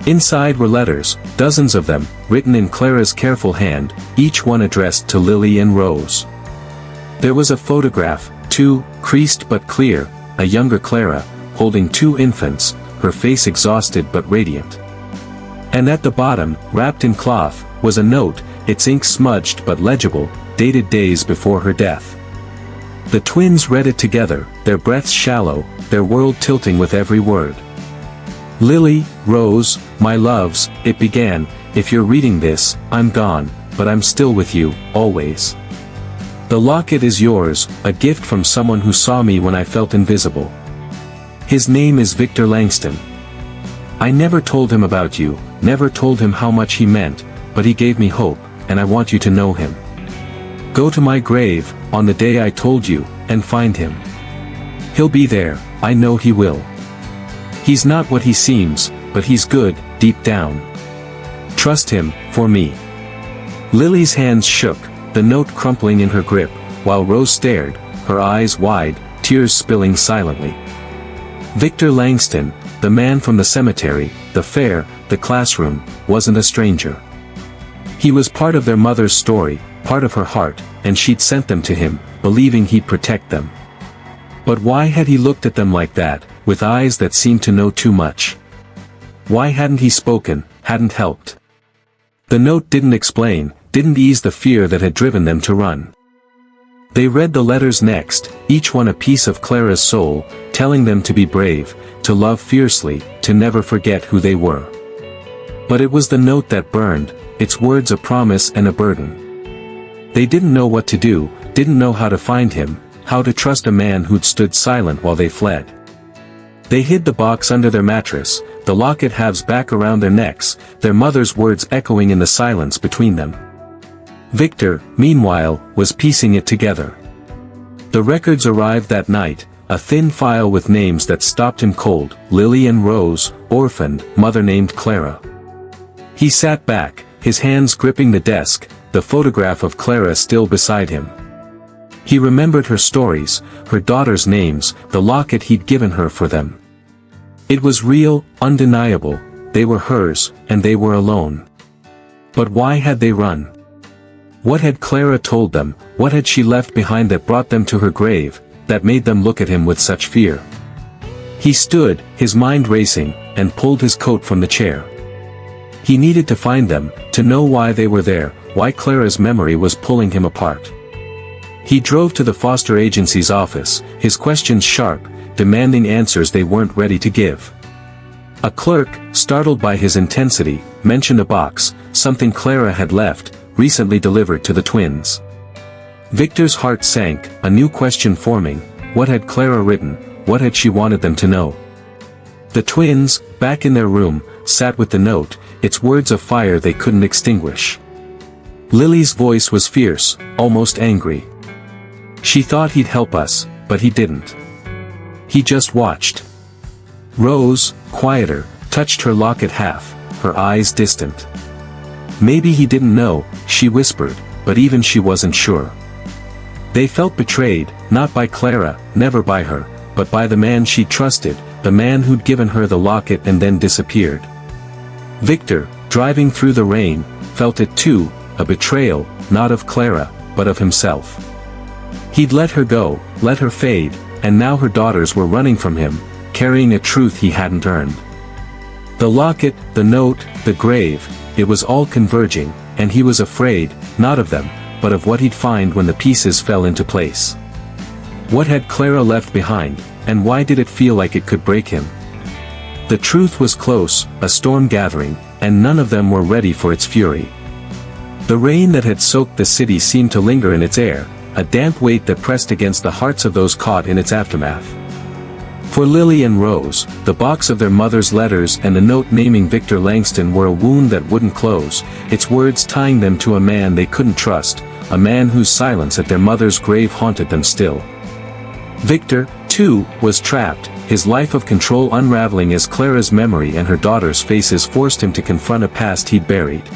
Inside were letters, dozens of them, written in Clara's careful hand, each one addressed to Lily and Rose. There was a photograph, too, creased but clear, a younger Clara, holding two infants, her face exhausted but radiant. And at the bottom, wrapped in cloth, was a note, its ink smudged but legible, dated days before her death. The twins read it together, their breaths shallow, their world tilting with every word. "Lily, Rose, my loves," it began, "if you're reading this, I'm gone, but I'm still with you, always. The locket is yours, a gift from someone who saw me when I felt invisible. His name is Victor Langston. I never told him about you, never told him how much he meant, but he gave me hope, and I want you to know him. Go to my grave, on the day I told you, and find him. He'll be there, I know he will. He's not what he seems, but he's good, deep down. Trust him, for me." Lily's hands shook, the note crumpling in her grip, while Rose stared, her eyes wide, tears spilling silently. Victor Langston, the man from the cemetery, the fair, the classroom, wasn't a stranger. He was part of their mother's story, part of her heart, and she'd sent them to him, believing he'd protect them. But why had he looked at them like that, with eyes that seemed to know too much? Why hadn't he spoken, hadn't helped? The note didn't explain, didn't ease the fear that had driven them to run. They read the letters next, each one a piece of Clara's soul, telling them to be brave, to love fiercely, to never forget who they were. But it was the note that burned, its words a promise and a burden. They didn't know what to do, didn't know how to find him, how to trust a man who'd stood silent while they fled. They hid the box under their mattress, the locket halves back around their necks, their mother's words echoing in the silence between them. Victor, meanwhile, was piecing it together. The records arrived that night, a thin file with names that stopped him cold, Lily and Rose, orphaned, mother named Clara. He sat back, his hands gripping the desk, the photograph of Clara still beside him. He remembered her stories, her daughters' names, the locket he'd given her for them. It was real, undeniable, they were hers, and they were alone. But why had they run? What had Clara told them, what had she left behind that brought them to her grave, that made them look at him with such fear? He stood, his mind racing, and pulled his coat from the chair. He needed to find them, to know why they were there, why Clara's memory was pulling him apart. He drove to the foster agency's office, his questions sharp, demanding answers they weren't ready to give. A clerk, startled by his intensity, mentioned a box, something Clara had left, recently delivered to the twins. Victor's heart sank, a new question forming, what had Clara written, what had she wanted them to know? The twins, back in their room, sat with the note, its words of fire they couldn't extinguish. Lily's voice was fierce, almost angry. She thought he'd help us, but he didn't. He just watched. Rose, quieter, touched her locket half, her eyes distant. Maybe he didn't know, she whispered, but even she wasn't sure. They felt betrayed, not by Clara, never by her, but by the man she trusted, the man who'd given her the locket and then disappeared. Victor, driving through the rain, felt it too, a betrayal, not of Clara, but of himself. He'd let her go, let her fade, and now her daughters were running from him, carrying a truth he hadn't earned. The locket, the note, the grave, it was all converging, and he was afraid, not of them, but of what he'd find when the pieces fell into place. What had Clara left behind, and why did it feel like it could break him? The truth was close, a storm gathering, and none of them were ready for its fury. The rain that had soaked the city seemed to linger in its air, a damp weight that pressed against the hearts of those caught in its aftermath. For Lily and Rose, the box of their mother's letters and the note naming Victor Langston were a wound that wouldn't close, its words tying them to a man they couldn't trust, a man whose silence at their mother's grave haunted them still. Victor, too, was trapped, his life of control unraveling as Clara's memory and her daughter's faces forced him to confront a past he'd buried.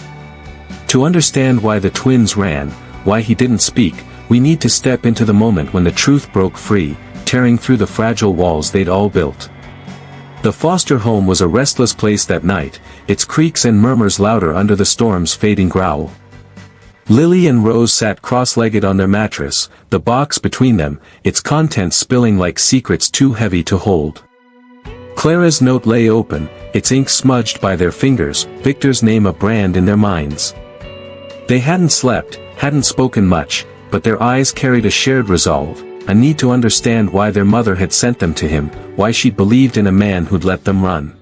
To understand why the twins ran, why he didn't speak, we need to step into the moment when the truth broke free, tearing through the fragile walls they'd all built. The foster home was a restless place that night, its creaks and murmurs louder under the storm's fading growl. Lily and Rose sat cross-legged on their mattress, the box between them, its contents spilling like secrets too heavy to hold. Clara's note lay open, its ink smudged by their fingers, Victor's name a brand in their minds. They hadn't slept, hadn't spoken much, but their eyes carried a shared resolve, a need to understand why their mother had sent them to him, why she'd believed in a man who'd let them run.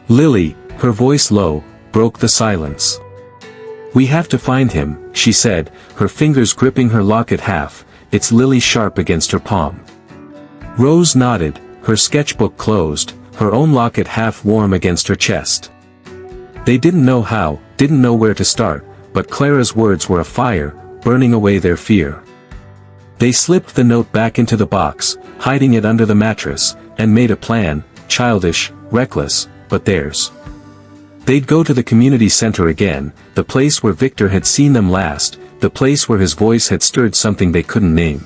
Lily, her voice low, broke the silence. "We have to find him," she said, her fingers gripping her locket half, its lily sharp against her palm. Rose nodded, her sketchbook closed, her own locket half warm against her chest. They didn't know how, didn't know where to start, but Clara's words were a fire, burning away their fear. They slipped the note back into the box, hiding it under the mattress, and made a plan, childish, reckless, but theirs. They'd go to the community center again, the place where Victor had seen them last, the place where his voice had stirred something they couldn't name.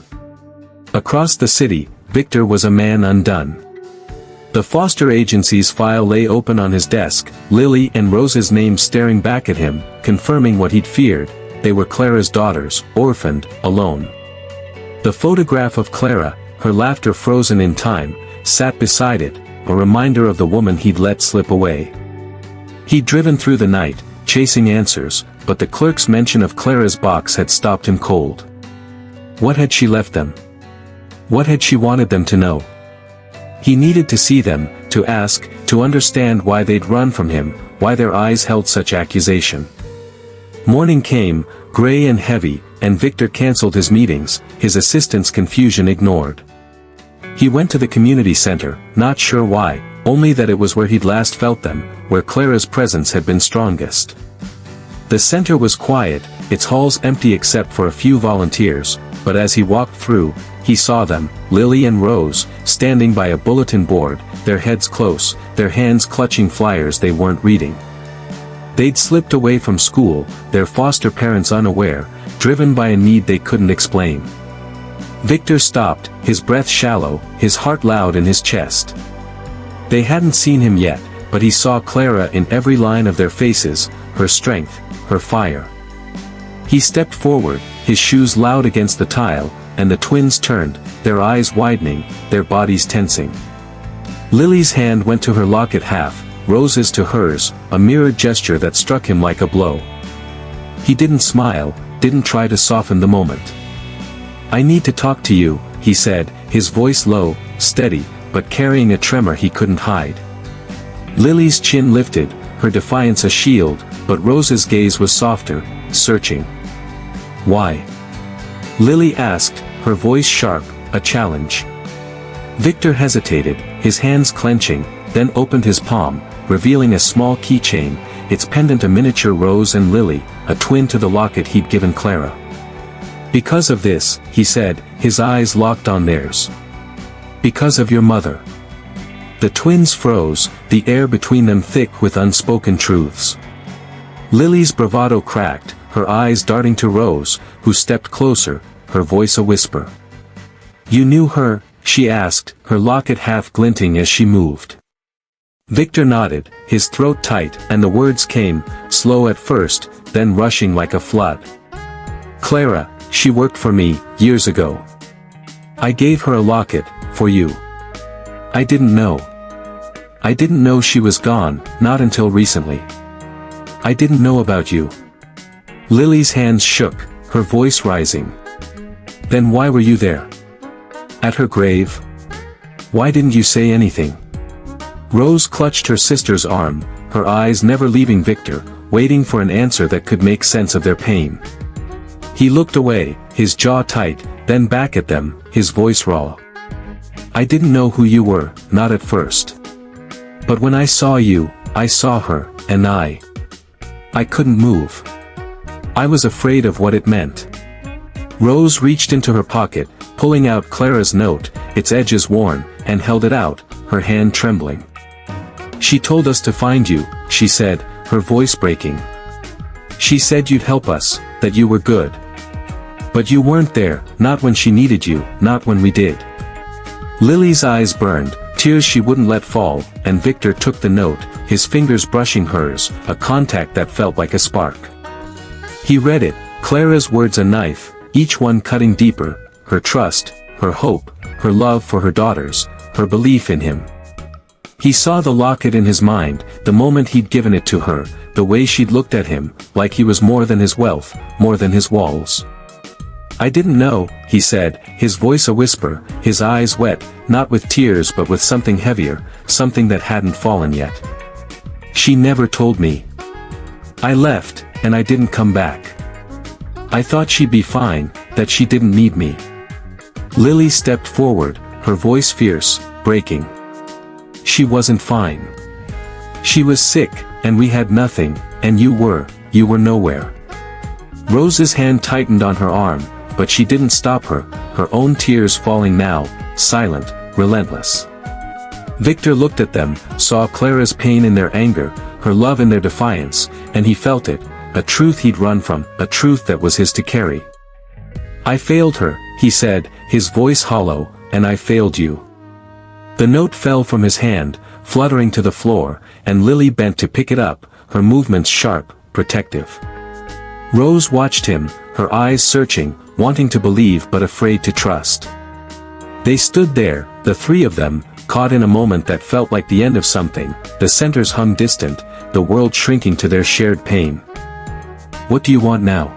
Across the city, Victor was a man undone. The foster agency's file lay open on his desk, Lily and Rose's names staring back at him, confirming what he'd feared: they were Clara's daughters, orphaned, alone. The photograph of Clara, her laughter frozen in time, sat beside it, a reminder of the woman he'd let slip away. He'd driven through the night, chasing answers, but the clerk's mention of Clara's box had stopped him cold. What had she left them? What had she wanted them to know? He needed to see them, to ask, to understand why they'd run from him, why their eyes held such accusation. Morning came, gray and heavy, and Victor cancelled his meetings, his assistant's confusion ignored. He went to the community center, not sure why, only that it was where he'd last felt them, where Clara's presence had been strongest. The center was quiet, its halls empty except for a few volunteers, but as he walked through, he saw them, Lily and Rose, standing by a bulletin board, their heads close, their hands clutching flyers they weren't reading. They'd slipped away from school, their foster parents unaware, driven by a need they couldn't explain. Victor stopped, his breath shallow, his heart loud in his chest. They hadn't seen him yet, but he saw Clara in every line of their faces, her strength, her fire. He stepped forward, his shoes loud against the tile, and the twins turned, their eyes widening, their bodies tensing. Lily's hand went to her locket half, Rose's to hers, a mirrored gesture that struck him like a blow. He didn't smile, didn't try to soften the moment. "I need to talk to you," he said, his voice low, steady, but carrying a tremor he couldn't hide. Lily's chin lifted, her defiance a shield, but Rose's gaze was softer, searching. "Why?" Lily asked, her voice sharp, a challenge. Victor hesitated, his hands clenching, then opened his palm, revealing a small keychain, its pendant a miniature Rose and Lily, a twin to the locket he'd given Clara. "Because of this," he said, his eyes locked on theirs. "Because of your mother." The twins froze, the air between them thick with unspoken truths. Lily's bravado cracked, her eyes darting to Rose, who stepped closer, her voice a whisper. "You knew her?" she asked, her locket half glinting as she moved. Victor nodded, his throat tight, and the words came, slow at first, then rushing like a flood. "Clara, she worked for me, years ago. I gave her a locket, for you. I didn't know. I didn't know she was gone, not until recently. I didn't know about you." Lily's hands shook, her voice rising. "Then why were you there? At her grave? Why didn't you say anything?" Rose clutched her sister's arm, her eyes never leaving Victor, waiting for an answer that could make sense of their pain. He looked away, his jaw tight, then back at them, his voice raw. "I didn't know who you were, not at first. But when I saw you, I saw her, and I couldn't move. I was afraid of what it meant." Rose reached into her pocket, pulling out Clara's note, its edges worn, and held it out, her hand trembling. "She told us to find you," she said, her voice breaking. "She said you'd help us, that you were good. But you weren't there, not when she needed you, not when we did." Lily's eyes burned, tears she wouldn't let fall, and Victor took the note, his fingers brushing hers, a contact that felt like a spark. He read it, Clara's words a knife, each one cutting deeper, her trust, her hope, her love for her daughters, her belief in him. He saw the locket in his mind, the moment he'd given it to her, the way she'd looked at him, like he was more than his wealth, more than his walls. "I didn't know," he said, his voice a whisper, his eyes wet, not with tears but with something heavier, something that hadn't fallen yet. "She never told me. I left, and I didn't come back. I thought she'd be fine, that she didn't need me." Lily stepped forward, her voice fierce, breaking. "She wasn't fine. She was sick, and we had nothing, and you were nowhere." Rose's hand tightened on her arm, but she didn't stop her, her own tears falling now, silent, relentless. Victor looked at them, saw Clara's pain in their anger, her love in their defiance, and he felt it, a truth he'd run from, a truth that was his to carry. "I failed her," he said, his voice hollow, "and I failed you." The note fell from his hand, fluttering to the floor, and Lily bent to pick it up, her movements sharp, protective. Rose watched him, her eyes searching, wanting to believe but afraid to trust. They stood there, the three of them, caught in a moment that felt like the end of something, the centers hung distant, the world shrinking to their shared pain. "What do you want now?"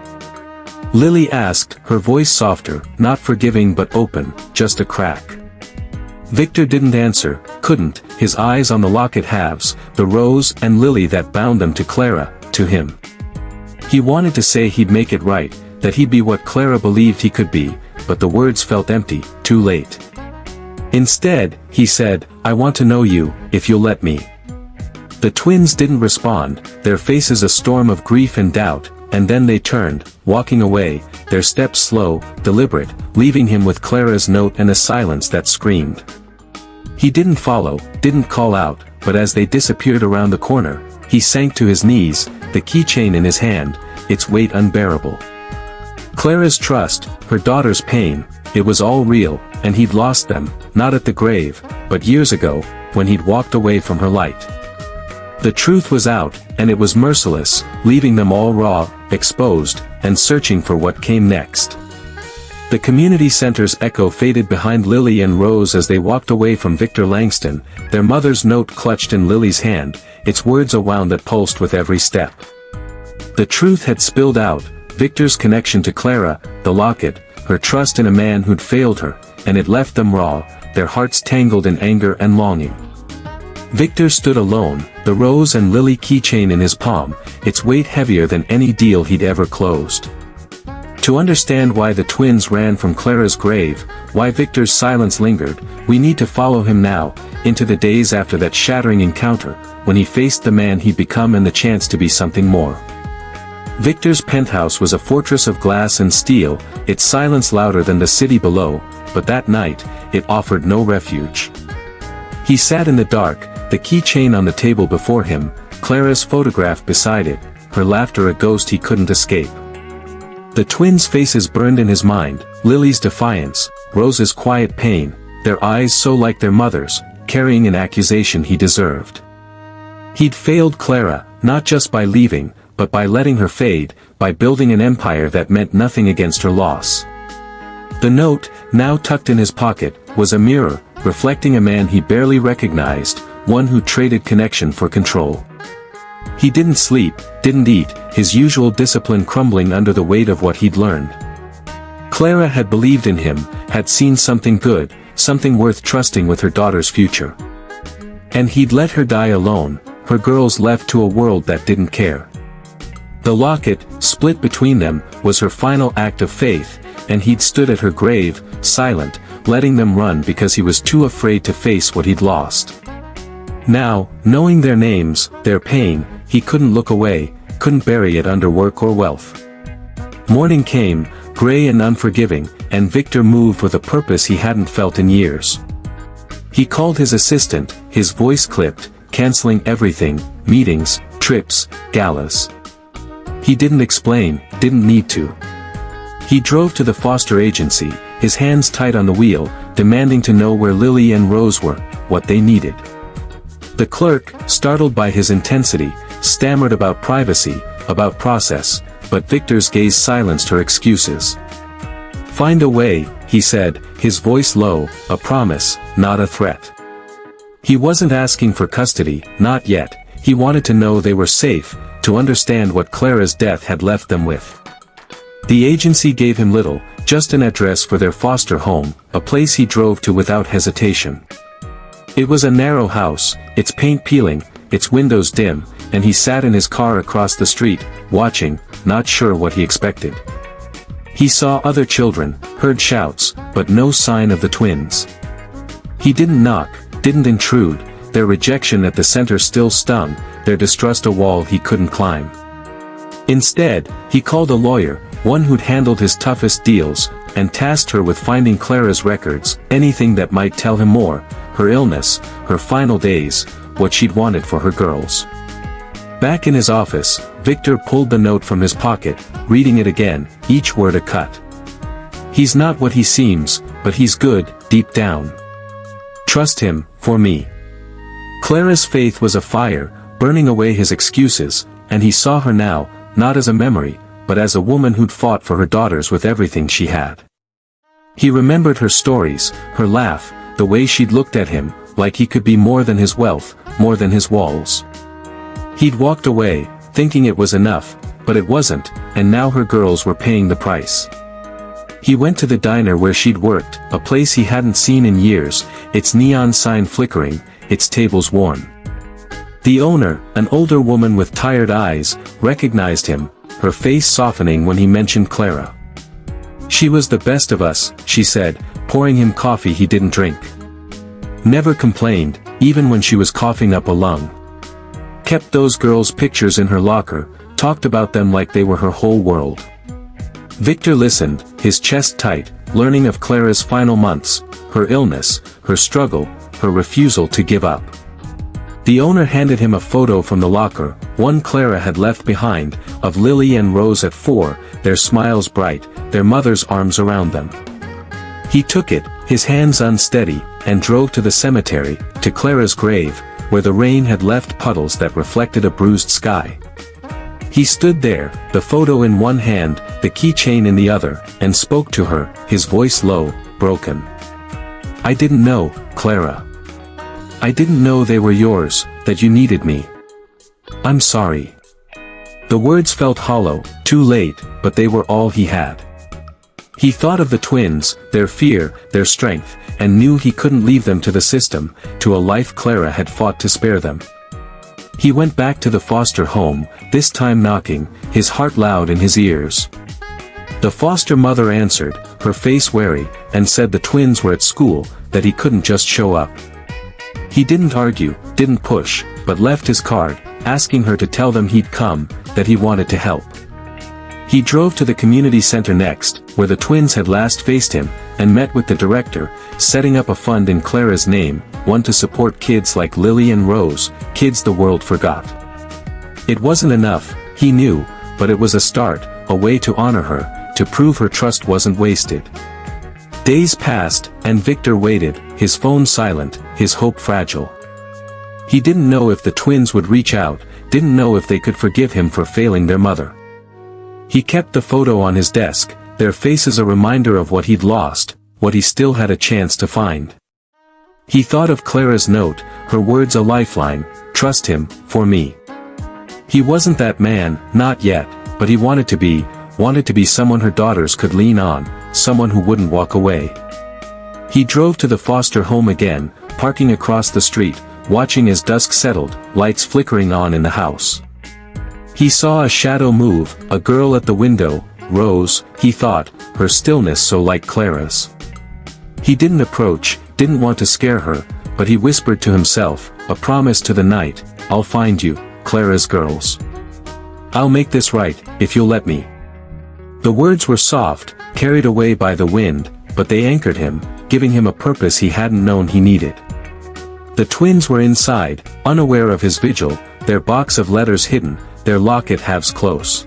Lily asked, her voice softer, not forgiving but open, just a crack. Victor didn't answer, couldn't, his eyes on the locket halves, the rose and lily that bound them to Clara, to him. He wanted to say he'd make it right, that he'd be what Clara believed he could be, but the words felt empty, too late. Instead, he said, "I want to know you, if you'll let me." The twins didn't respond, their faces a storm of grief and doubt, and then they turned, walking away, their steps slow, deliberate, leaving him with Clara's note and a silence that screamed. He didn't follow, didn't call out, but as they disappeared around the corner, he sank to his knees, the keychain in his hand, its weight unbearable. Clara's trust, her daughter's pain, it was all real, and he'd lost them, not at the grave, but years ago, when he'd walked away from her light. The truth was out, and it was merciless, leaving them all raw, exposed, and searching for what came next. The community center's echo faded behind Lily and Rose as they walked away from Victor Langston, their mother's note clutched in Lily's hand, its words a wound that pulsed with every step. The truth had spilled out, Victor's connection to Clara, the locket, her trust in a man who'd failed her, and it left them raw, their hearts tangled in anger and longing. Victor stood alone, the rose and lily keychain in his palm, its weight heavier than any deal he'd ever closed. To understand why the twins ran from Clara's grave, why Victor's silence lingered, we need to follow him now, into the days after that shattering encounter, when he faced the man he'd become and the chance to be something more. Victor's penthouse was a fortress of glass and steel, its silence louder than the city below, but that night, it offered no refuge. He sat in the dark, the keychain on the table before him, Clara's photograph beside it, her laughter a ghost he couldn't escape. The twins' faces burned in his mind, Lily's defiance, Rose's quiet pain, their eyes so like their mother's, carrying an accusation he deserved. He'd failed Clara, not just by leaving, but by letting her fade, by building an empire that meant nothing against her loss. The note, now tucked in his pocket, was a mirror, reflecting a man he barely recognized, one who traded connection for control. He didn't sleep, didn't eat, his usual discipline crumbling under the weight of what he'd learned. Clara had believed in him, had seen something good, something worth trusting with her daughter's future. And he'd let her die alone, her girls left to a world that didn't care. The locket, split between them, was her final act of faith, and he'd stood at her grave, silent, letting them run because he was too afraid to face what he'd lost. Now, knowing their names, their pain, he couldn't look away, couldn't bury it under work or wealth. Morning came, gray and unforgiving, and Victor moved with a purpose he hadn't felt in years. He called his assistant, his voice clipped, canceling everything, meetings, trips, galas. He didn't explain, didn't need to. He drove to the foster agency, his hands tight on the wheel, demanding to know where Lily and Rose were, what they needed. The clerk, startled by his intensity, stammered about privacy, about process, but Victor's gaze silenced her excuses. "Find a way," he said, his voice low, a promise, not a threat. He wasn't asking for custody, not yet. He wanted to know they were safe, to understand what Clara's death had left them with. The agency gave him little, just an address for their foster home, a place he drove to without hesitation. It was a narrow house, its paint peeling, its windows dim, and he sat in his car across the street, watching, not sure what he expected. He saw other children, heard shouts, but no sign of the twins. He didn't knock, didn't intrude, their rejection at the center still stung, their distrust a wall he couldn't climb. Instead, he called a lawyer, one who'd handled his toughest deals, and tasked her with finding Clara's records, anything that might tell him more, her illness, her final days, what she'd wanted for her girls. Back in his office, Victor pulled the note from his pocket, reading it again, each word a cut. He's not what he seems, but he's good, deep down. Trust him, for me. Clara's faith was a fire, burning away his excuses, and he saw her now, not as a memory, but as a woman who'd fought for her daughters with everything she had. He remembered her stories, her laugh, the way she'd looked at him, like he could be more than his wealth, more than his walls. He'd walked away, thinking it was enough, but it wasn't, and now her girls were paying the price. He went to the diner where she'd worked, a place he hadn't seen in years, its neon sign flickering, its tables worn. The owner, an older woman with tired eyes, recognized him, her face softening when he mentioned Clara. She was the best of us, she said, pouring him coffee he didn't drink. Never complained, even when she was coughing up a lung. Kept those girls' pictures in her locker, talked about them like they were her whole world. Victor listened, his chest tight, learning of Clara's final months, her illness, her struggle, her refusal to give up. The owner handed him a photo from the locker, one Clara had left behind, of Lily and Rose at 4, their smiles bright, their mother's arms around them. He took it, his hands unsteady, and drove to the cemetery, to Clara's grave, where the rain had left puddles that reflected a bruised sky. He stood there, the photo in one hand, the keychain in the other, and spoke to her, his voice low, broken. I didn't know, Clara. I didn't know they were yours, that you needed me. I'm sorry. The words felt hollow, too late, but they were all he had. He thought of the twins, their fear, their strength, and knew he couldn't leave them to the system, to a life Clara had fought to spare them. He went back to the foster home, this time knocking, his heart loud in his ears. The foster mother answered, her face wary, and said the twins were at school, that he couldn't just show up. He didn't argue, didn't push, but left his card, asking her to tell them he'd come, that he wanted to help. He drove to the community center next, where the twins had last faced him, and met with the director, setting up a fund in Clara's name, one to support kids like Lily and Rose, kids the world forgot. It wasn't enough, he knew, but it was a start, a way to honor her, to prove her trust wasn't wasted. Days passed, and Victor waited, his phone silent, his hope fragile. He didn't know if the twins would reach out, didn't know if they could forgive him for failing their mother. He kept the photo on his desk, their faces a reminder of what he'd lost, what he still had a chance to find. He thought of Clara's note, her words a lifeline, trust him, for me. He wasn't that man, not yet, but he wanted to be someone her daughters could lean on, someone who wouldn't walk away. He drove to the foster home again, parking across the street, watching as dusk settled, lights flickering on in the house. He saw a shadow move, a girl at the window, Rose, he thought, her stillness so like Clara's. He didn't approach, didn't want to scare her, but he whispered to himself, a promise to the night, I'll find you, Clara's girls. I'll make this right, if you'll let me. The words were soft, carried away by the wind, but they anchored him, giving him a purpose he hadn't known he needed. The twins were inside, unaware of his vigil, their box of letters hidden, their locket halves close.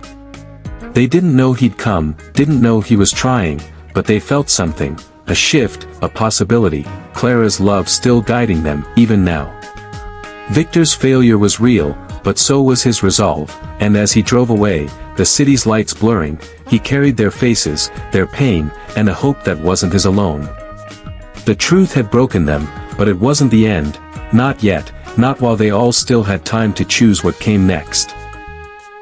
They didn't know he'd come, didn't know he was trying, but they felt something, a shift, a possibility, Clara's love still guiding them, even now. Victor's failure was real, but so was his resolve, and as he drove away, the city's lights blurring, he carried their faces, their pain, and a hope that wasn't his alone. The truth had broken them, but it wasn't the end, Not yet, not while they all still had time to choose what came next.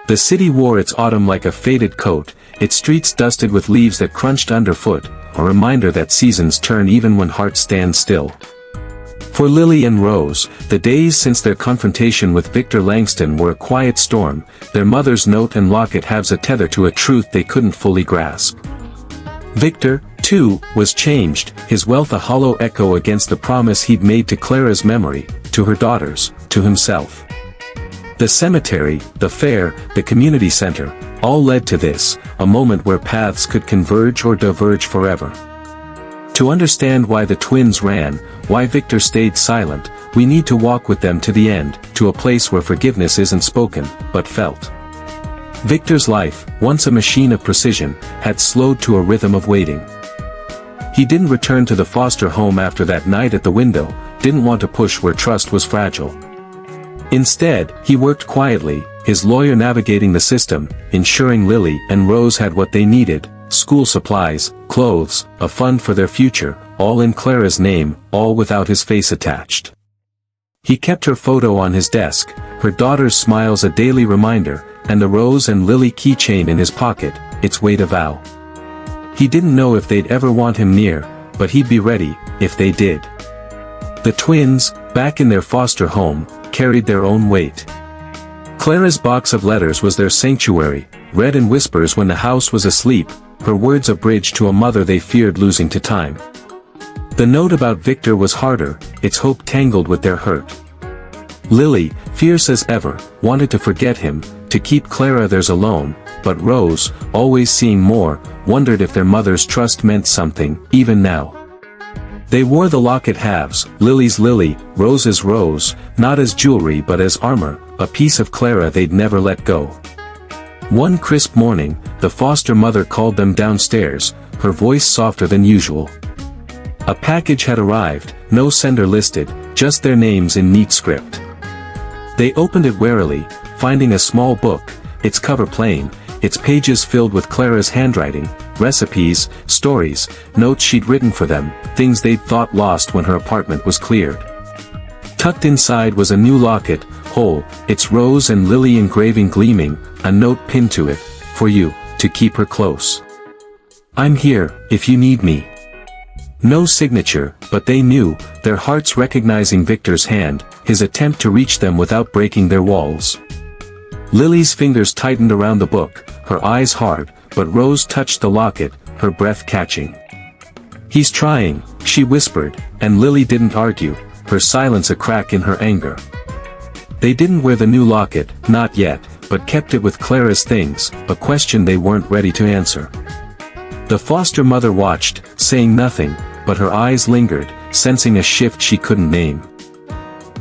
The city wore its autumn like a faded coat, its streets dusted with leaves that crunched underfoot, a reminder that seasons turn even when hearts stand still. For Lily and Rose, the days since their confrontation with Victor Langston were a quiet storm, their mother's note and locket halves a tether to a truth they couldn't fully grasp. Victor, too, was changed, his wealth a hollow echo against the promise he'd made to Clara's memory, to her daughters, to himself. The cemetery, the fair, the community center, all led to this, a moment where paths could converge or diverge forever. To understand why the twins ran, why Victor stayed silent, we need to walk with them to the end, to a place where forgiveness isn't spoken, but felt. Victor's life, once a machine of precision, had slowed to a rhythm of waiting. He didn't return to the foster home after that night at the window, didn't want to push where trust was fragile. Instead, he worked quietly, his lawyer navigating the system, ensuring Lily and Rose had what they needed, school supplies, clothes, a fund for their future, all in Clara's name, all without his face attached. He kept her photo on his desk, her daughter's smiles a daily reminder, and the Rose and Lily keychain in his pocket, its weight a vow. He didn't know if they'd ever want him near, but he'd be ready, if they did. The twins, back in their foster home, carried their own weight. Clara's box of letters was their sanctuary, read in whispers when the house was asleep, her words a bridge to a mother they feared losing to time. The note about Victor was harder, its hope tangled with their hurt. Lily, fierce as ever, wanted to forget him, to keep Clara theirs alone, but Rose, always seeing more, wondered if their mother's trust meant something, even now. They wore the locket halves, Lily's Lily, Rose's Rose, not as jewelry but as armor, a piece of Clara they'd never let go. One crisp morning, the foster mother called them downstairs, her voice softer than usual. A package had arrived, no sender listed, just their names in neat script. They opened it warily, finding a small book, its cover plain, its pages filled with Clara's handwriting, recipes, stories, notes she'd written for them, things they'd thought lost when her apartment was cleared. Tucked inside was a new locket, whole, its Rose and Lily engraving gleaming, a note pinned to it, for you, to keep her close. I'm here, if you need me. No signature, but they knew, their hearts recognizing Victor's hand, his attempt to reach them without breaking their walls. Lily's fingers tightened around the book, her eyes hard, but Rose touched the locket, her breath catching. He's trying, she whispered, and Lily didn't argue, her silence a crack in her anger. They didn't wear the new locket, not yet, but kept it with Clara's things, a question they weren't ready to answer. The foster mother watched, saying nothing, but her eyes lingered, sensing a shift she couldn't name.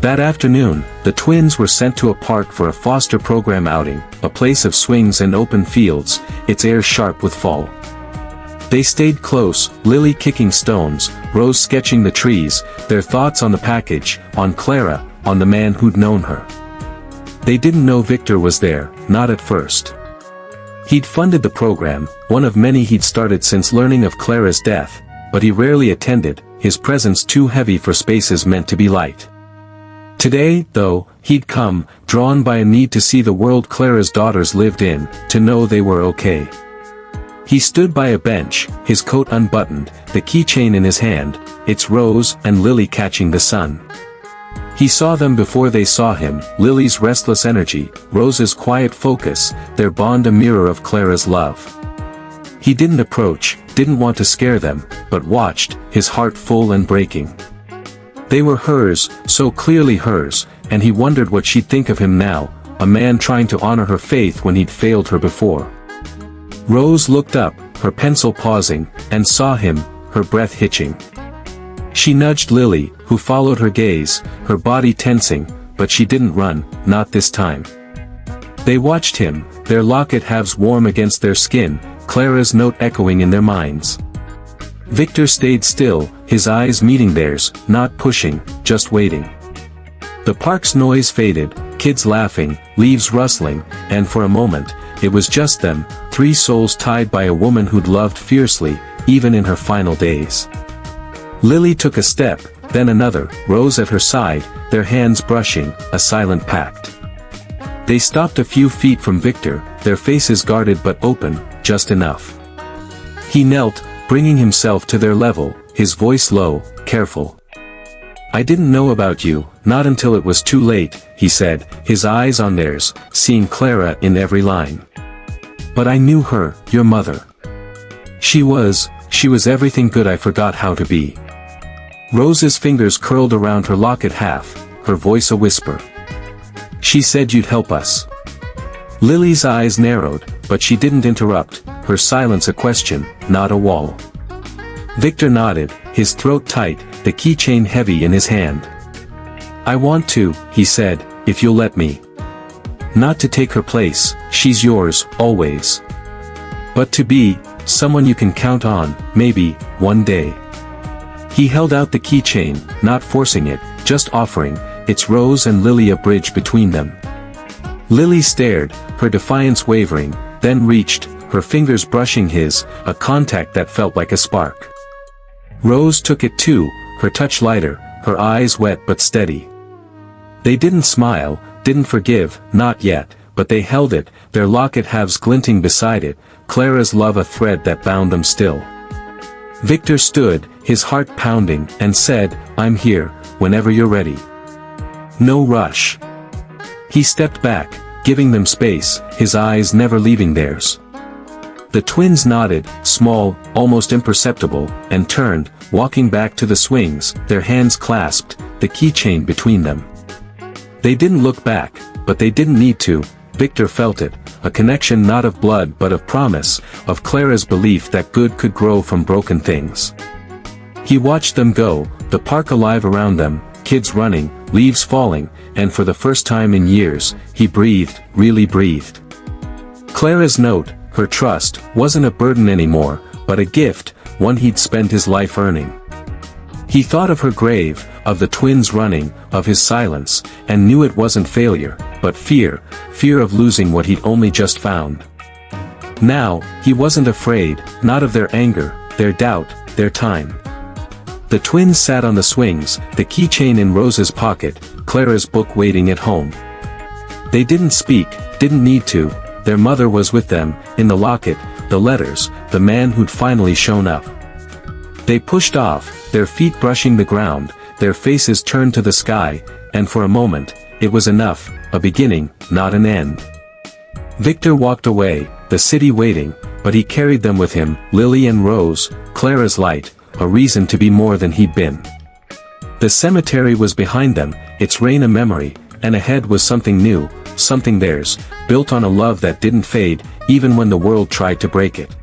That afternoon, the twins were sent to a park for a foster program outing, a place of swings and open fields, its air sharp with fall. They stayed close, Lily kicking stones, Rose sketching the trees, their thoughts on the package, on Clara, on the man who'd known her. They didn't know Victor was there, not at first. He'd funded the program, one of many he'd started since learning of Clara's death, but he rarely attended, his presence too heavy for spaces meant to be light. Today, though, he'd come, drawn by a need to see the world Clara's daughters lived in, to know they were okay. He stood by a bench, his coat unbuttoned, the keychain in his hand, its Rose and Lily catching the sun. He saw them before they saw him, Lily's restless energy, Rose's quiet focus, their bond a mirror of Clara's love. He didn't approach, didn't want to scare them, but watched, his heart full and breaking. They were hers, so clearly hers, and he wondered what she'd think of him now, a man trying to honor her faith when he'd failed her before. Rose looked up, her pencil pausing, and saw him, her breath hitching. She nudged Lily, who followed her gaze, her body tensing, but she didn't run, not this time. They watched him, their locket halves warm against their skin, Clara's note echoing in their minds. Victor stayed still, his eyes meeting theirs, not pushing, just waiting. The park's noise faded, kids laughing, leaves rustling, and for a moment, it was just them, three souls tied by a woman who'd loved fiercely, even in her final days. Lily took a step, then another, Rose at her side, their hands brushing, a silent pact. They stopped a few feet from Victor, their faces guarded but open, just enough. He knelt, bringing himself to their level, his voice low, careful. "I didn't know about you, not until it was too late," he said, his eyes on theirs, seeing Clara in every line. "But I knew her, your mother. She was everything good I forgot how to be." Rose's fingers curled around her locket half, her voice a whisper. "She said you'd help us." Lily's eyes narrowed, but she didn't interrupt, her silence a question, not a wall. Victor nodded, his throat tight, the keychain heavy in his hand. "I want to," he said, "if you'll let me. Not to take her place, she's yours, always. But to be someone you can count on, maybe, one day." He held out the keychain, not forcing it, just offering, its Rose and Lily a bridge between them. Lily stared, her defiance wavering, then reached, her fingers brushing his, a contact that felt like a spark. Rose took it too, her touch lighter, her eyes wet but steady. They didn't smile, didn't forgive, not yet, but they held it, their locket halves glinting beside it, Clara's love a thread that bound them still. Victor stood, his heart pounding, and said, "I'm here, whenever you're ready. No rush." He stepped back, giving them space, his eyes never leaving theirs. The twins nodded, small, almost imperceptible, and turned, walking back to the swings, their hands clasped, the keychain between them. They didn't look back, but they didn't need to. Victor felt it, a connection not of blood but of promise, of Clara's belief that good could grow from broken things. He watched them go, the park alive around them, kids running, leaves falling, and for the first time in years, he breathed, really breathed. Clara's note, her trust, wasn't a burden anymore, but a gift, one he'd spent his life earning. He thought of her grave, of the twins running, of his silence, and knew it wasn't failure, but fear of losing what he'd only just found. Now, he wasn't afraid, not of their anger, their doubt, their time. The twins sat on the swings, the keychain in Rose's pocket, Clara's book waiting at home. They didn't speak, didn't need to, their mother was with them, in the locket, the letters, the man who'd finally shown up. They pushed off, their feet brushing the ground, their faces turned to the sky, and for a moment, it was enough, a beginning, not an end. Victor walked away, the city waiting, but he carried them with him, Lily and Rose, Clara's light, a reason to be more than he'd been. The cemetery was behind them, its rain a memory, and ahead was something new, something theirs, built on a love that didn't fade, even when the world tried to break it.